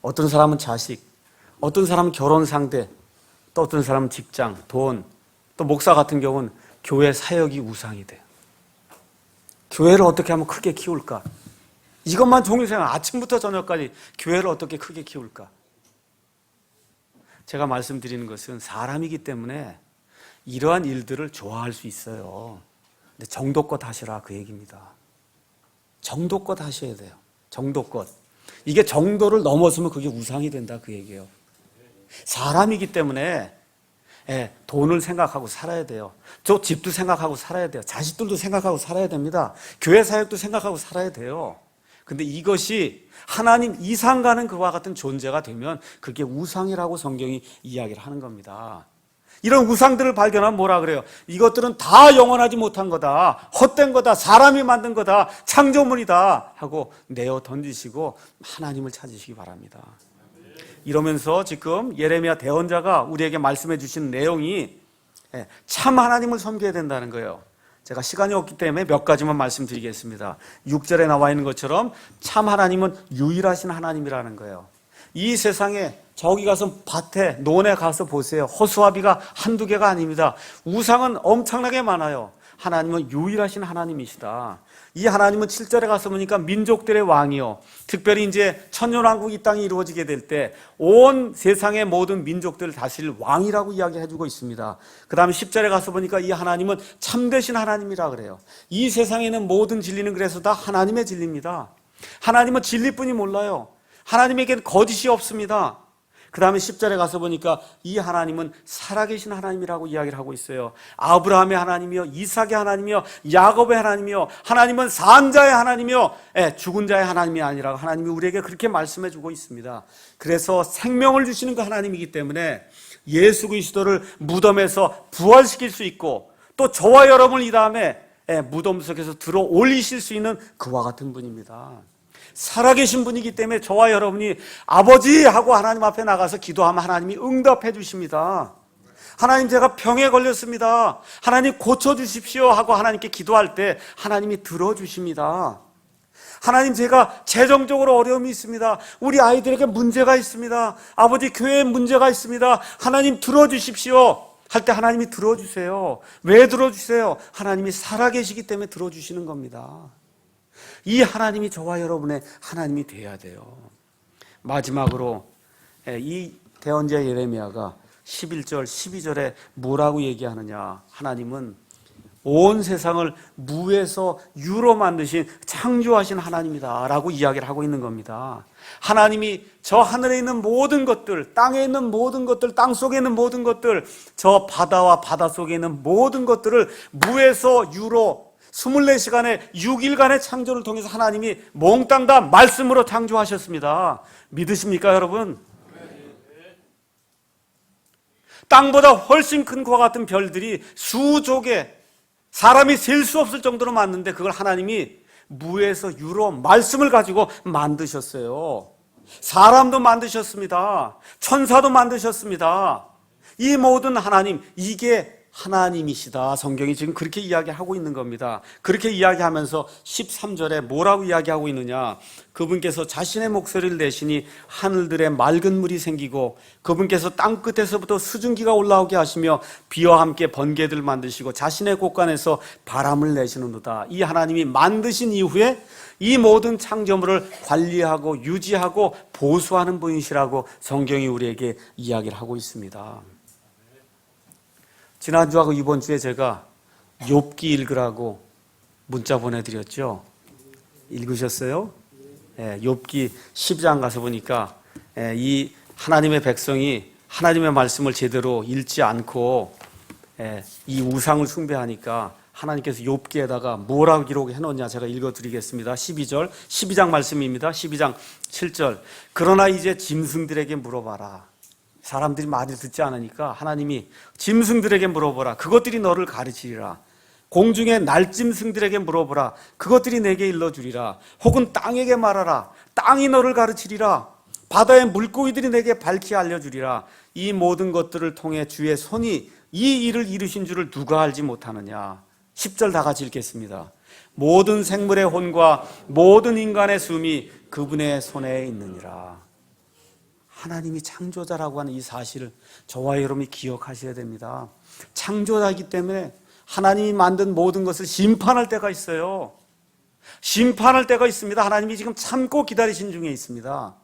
어떤 사람은 자식, 어떤 사람은 결혼 상대, 또 어떤 사람은 직장, 돈, 또 목사 같은 경우는 교회 사역이 우상이 돼요. 교회를 어떻게 하면 크게 키울까? 이것만 종일 생각, 아침부터 저녁까지 교회를 어떻게 크게 키울까? 제가 말씀드리는 것은 사람이기 때문에 이러한 일들을 좋아할 수 있어요. 근데 정도껏 하시라 그 얘기입니다. 정도껏 하셔야 돼요. 정도껏. 이게 정도를 넘어서면 그게 우상이 된다 그 얘기예요. 사람이기 때문에 돈을 생각하고 살아야 돼요. 저 집도 생각하고 살아야 돼요. 자식들도 생각하고 살아야 됩니다. 교회 사역도 생각하고 살아야 돼요. 근데 이것이 하나님 이상 가는 그와 같은 존재가 되면 그게 우상이라고 성경이 이야기를 하는 겁니다. 이런 우상들을 발견하면 뭐라 그래요? 이것들은 다 영원하지 못한 거다. 헛된 거다. 사람이 만든 거다. 창조물이다. 하고 내어 던지시고 하나님을 찾으시기 바랍니다. 이러면서 지금 예레미야 대언자가 우리에게 말씀해 주신 내용이 참 하나님을 섬겨야 된다는 거예요. 제가 시간이 없기 때문에 몇 가지만 말씀드리겠습니다. 6절에 나와 있는 것처럼 참 하나님은 유일하신 하나님이라는 거예요. 이 세상에 저기 가서 밭에 논에 가서 보세요. 허수아비가 한두 개가 아닙니다. 우상은 엄청나게 많아요. 하나님은 유일하신 하나님이시다. 이 하나님은 7절에 가서 보니까 민족들의 왕이요. 특별히 이제 천년왕국 이 땅이 이루어지게 될 때 온 세상의 모든 민족들을 다스릴 왕이라고 이야기해주고 있습니다. 그 다음에 10절에 가서 보니까 이 하나님은 참되신 하나님이라 그래요. 이 세상에 있는 모든 진리는 그래서 다 하나님의 진리입니다. 하나님은 진리뿐이 몰라요. 하나님에게는 거짓이 없습니다. 그 다음에 10절에 가서 보니까 이 하나님은 살아계신 하나님이라고 이야기를 하고 있어요. 아브라함의 하나님이요, 이삭의 하나님이요, 야곱의 하나님이요, 하나님은 산자의 하나님이요, 죽은 자의 하나님이 아니라 하나님이 우리에게 그렇게 말씀해 주고 있습니다. 그래서 생명을 주시는 그 하나님이기 때문에 예수 그리스도를 무덤에서 부활시킬 수 있고 또 저와 여러분을 이 다음에 무덤 속에서 들어 올리실 수 있는 그와 같은 분입니다. 살아계신 분이기 때문에 저와 여러분이 아버지 하고 하나님 앞에 나가서 기도하면 하나님이 응답해 주십니다. 하나님 제가 병에 걸렸습니다. 하나님 고쳐주십시오 하고 하나님께 기도할 때 하나님이 들어주십니다. 하나님 제가 재정적으로 어려움이 있습니다. 우리 아이들에게 문제가 있습니다. 아버지 교회에 문제가 있습니다. 하나님 들어주십시오 할 때 하나님이 들어주세요. 왜 들어주세요? 하나님이 살아계시기 때문에 들어주시는 겁니다. 이 하나님이 저와 여러분의 하나님이 돼야 돼요. 마지막으로 이 대언자 예레미야가 11절, 12절에 뭐라고 얘기하느냐. 하나님은 온 세상을 무에서 유로 만드신 창조하신 하나님이다 라고 이야기를 하고 있는 겁니다. 하나님이 저 하늘에 있는 모든 것들, 땅에 있는 모든 것들, 땅 속에 있는 모든 것들, 저 바다와 바다 속에 있는 모든 것들을 무에서 유로 24시간의 6일간의 창조를 통해서 하나님이 몽땅 다 말씀으로 창조하셨습니다. 믿으십니까 여러분? 땅보다 훨씬 큰 그와 같은 별들이 수조개, 사람이 셀 수 없을 정도로 많은데 그걸 하나님이 무에서 유로 말씀을 가지고 만드셨어요. 사람도 만드셨습니다. 천사도 만드셨습니다. 이 모든 하나님, 이게 하나님이시다. 성경이 지금 그렇게 이야기하고 있는 겁니다. 그렇게 이야기하면서 13절에 뭐라고 이야기하고 있느냐? 그분께서 자신의 목소리를 내시니 하늘들에 맑은 물이 생기고 그분께서 땅끝에서부터 수증기가 올라오게 하시며 비와 함께 번개들 만드시고 자신의 곳간에서 바람을 내시는도다. 이 하나님이 만드신 이후에 이 모든 창조물을 관리하고 유지하고 보수하는 분이시라고 성경이 우리에게 이야기를 하고 있습니다. 지난주하고 이번 주에 제가 욥기 읽으라고 문자 보내드렸죠. 읽으셨어요? 욥기 12장 가서 보니까 이 하나님의 백성이 하나님의 말씀을 제대로 읽지 않고 이 우상을 숭배하니까 하나님께서 욥기에다가 뭐라고 기록해 놓냐 제가 읽어드리겠습니다. 12장 말씀입니다. 12장 7절. 그러나 이제 짐승들에게 물어봐라. 사람들이 말을 듣지 않으니까 하나님이 짐승들에게 물어보라. 그것들이 너를 가르치리라. 공중의 날짐승들에게 물어보라. 그것들이 내게 일러주리라. 혹은 땅에게 말하라. 땅이 너를 가르치리라. 바다의 물고기들이 내게 밝히 알려주리라. 이 모든 것들을 통해 주의 손이 이 일을 이루신 줄을 누가 알지 못하느냐. 10절 다 같이 읽겠습니다. 모든 생물의 혼과 모든 인간의 숨이 그분의 손에 있느니라. 하나님이 창조자라고 하는 이 사실을 저와 여러분이 기억하셔야 됩니다. 창조자이기 때문에 하나님이 만든 모든 것을 심판할 때가 있어요. 심판할 때가 있습니다. 하나님이 지금 참고 기다리신 중에 있습니다.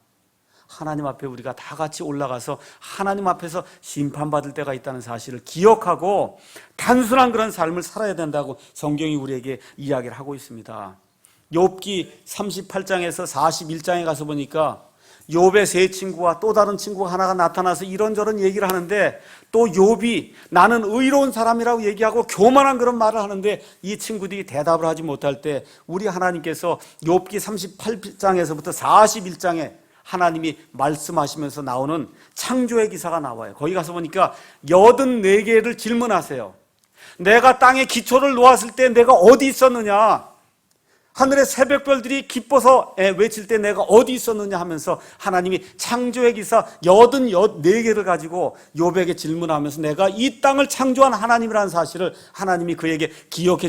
하나님 앞에 우리가 다 같이 올라가서 하나님 앞에서 심판받을 때가 있다는 사실을 기억하고 단순한 그런 삶을 살아야 된다고 성경이 우리에게 이야기를 하고 있습니다. 욥기 38장에서 41장에 가서 보니까 욥의 세 친구와 또 다른 친구가 하나가 나타나서 이런저런 얘기를 하는데 또 욥이 나는 의로운 사람이라고 얘기하고 교만한 그런 말을 하는데 이 친구들이 대답을 하지 못할 때 우리 하나님께서 욥기 38장에서부터 41장에 하나님이 말씀하시면서 나오는 창조의 기사가 나와요. 거기 가서 보니까 84개를 질문하세요. 내가 땅에 기초를 놓았을 때 내가 어디 있었느냐? 하늘의 새벽별들이 기뻐서 외칠 때 내가 어디 있었느냐 하면서 하나님이 창조의 기사 84개를 가지고 욥에게 질문하면서 내가 이 땅을 창조한 하나님이라는 사실을 하나님이 그에게 기억해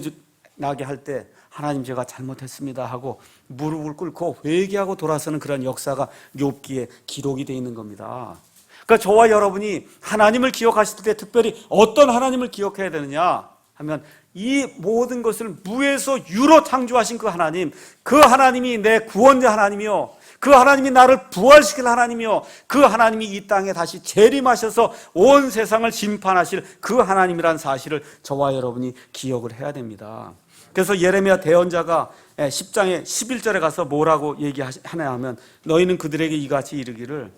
나게 할 때 하나님 제가 잘못했습니다 하고 무릎을 꿇고 회개하고 돌아서는 그런 역사가 욥기에 기록이 되어 있는 겁니다. 그러니까 저와 여러분이 하나님을 기억하실 때 특별히 어떤 하나님을 기억해야 되느냐 하면 이 모든 것을 무에서 유로 창조하신 그 하나님이 내 구원자 하나님이요, 그 하나님이 나를 부활시킬 하나님이요, 그 하나님이 이 땅에 다시 재림하셔서 온 세상을 심판하실 그 하나님이라는 사실을 저와 여러분이 기억을 해야 됩니다. 그래서 예레미야 대언자가 10장의 11절에 가서 뭐라고 얘기하냐 하면 너희는 그들에게 이같이 이르기를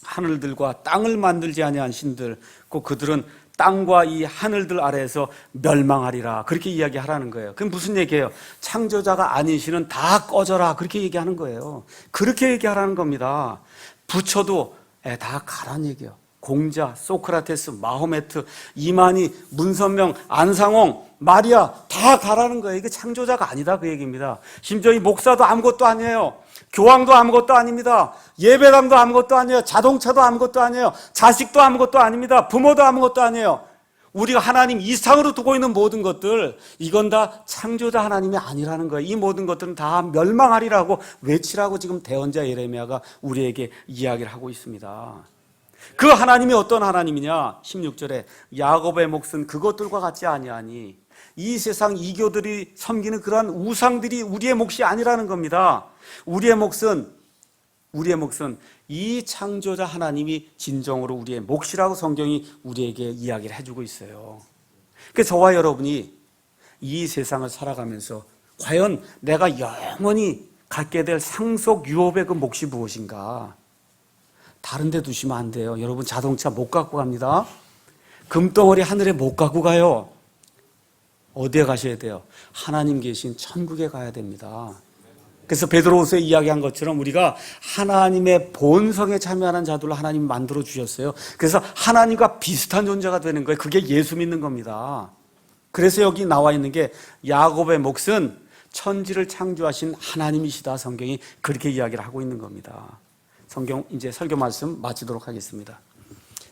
하늘들과 땅을 만들지 아니한 신들 곧 그들은 땅과 이 하늘들 아래에서 멸망하리라. 그렇게 이야기하라는 거예요. 그럼 무슨 얘기예요? 창조자가 아닌 신은 다 꺼져라. 그렇게 얘기하는 거예요. 그렇게 얘기하라는 겁니다. 부처도 다 가라는 얘기예요. 공자, 소크라테스, 마호메트, 이만희, 문선명, 안상홍, 마리아 다 가라는 거예요. 이게 창조자가 아니다 그 얘기입니다. 심지어 이 목사도 아무것도 아니에요. 교황도 아무것도 아닙니다. 예배당도 아무것도 아니에요. 자동차도 아무것도 아니에요. 자식도 아무것도 아닙니다. 부모도 아무것도 아니에요. 우리가 하나님 이상으로 두고 있는 모든 것들 이건 다 창조자 하나님이 아니라는 거예요. 이 모든 것들은 다 멸망하리라고 외치라고 지금 대언자 예레미야가 우리에게 이야기를 하고 있습니다. 그 하나님이 어떤 하나님이냐? 16절에 야곱의 몫은 그것들과 같지 아니하니 이 세상 이교들이 섬기는 그러한 우상들이 우리의 몫이 아니라는 겁니다. 우리의 몫은 이 창조자 하나님이 진정으로 우리의 몫이라고 성경이 우리에게 이야기를 해주고 있어요. 그래서 저와 여러분이 이 세상을 살아가면서 과연 내가 영원히 갖게 될 상속 유업의 그 몫이 무엇인가? 다른 데 두시면 안 돼요. 여러분 자동차 못 갖고 갑니다. 금덩어리 하늘에 못 갖고 가요. 어디에 가셔야 돼요? 하나님 계신 천국에 가야 됩니다. 그래서 베드로후서에 이야기한 것처럼 우리가 하나님의 본성에 참여하는 자들로 하나님이 만들어 주셨어요. 그래서 하나님과 비슷한 존재가 되는 거예요. 그게 예수 믿는 겁니다. 그래서 여기 나와 있는 게 야곱의 몫은 천지를 창조하신 하나님이시다. 성경이 그렇게 이야기를 하고 있는 겁니다. 성경 이제 설교 말씀 마치도록 하겠습니다.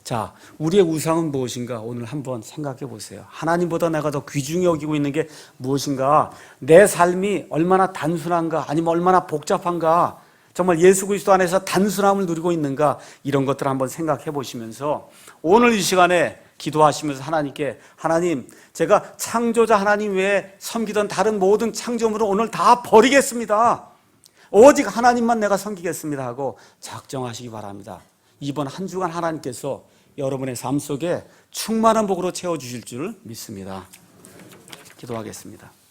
자, 우리의 우상은 무엇인가 오늘 한번 생각해 보세요. 하나님보다 내가 더 귀중히 여기고 있는 게 무엇인가? 내 삶이 얼마나 단순한가? 아니면 얼마나 복잡한가? 정말 예수 그리스도 안에서 단순함을 누리고 있는가? 이런 것들을 한번 생각해 보시면서 오늘 이 시간에 기도하시면서 하나님께, 하나님, 제가 창조자 하나님 외에 섬기던 다른 모든 창조물을 오늘 다 버리겠습니다. 오직 하나님만 내가 섬기겠습니다 하고 작정하시기 바랍니다. 이번 한 주간 하나님께서 여러분의 삶 속에 충만한 복으로 채워주실 줄 믿습니다. 기도하겠습니다.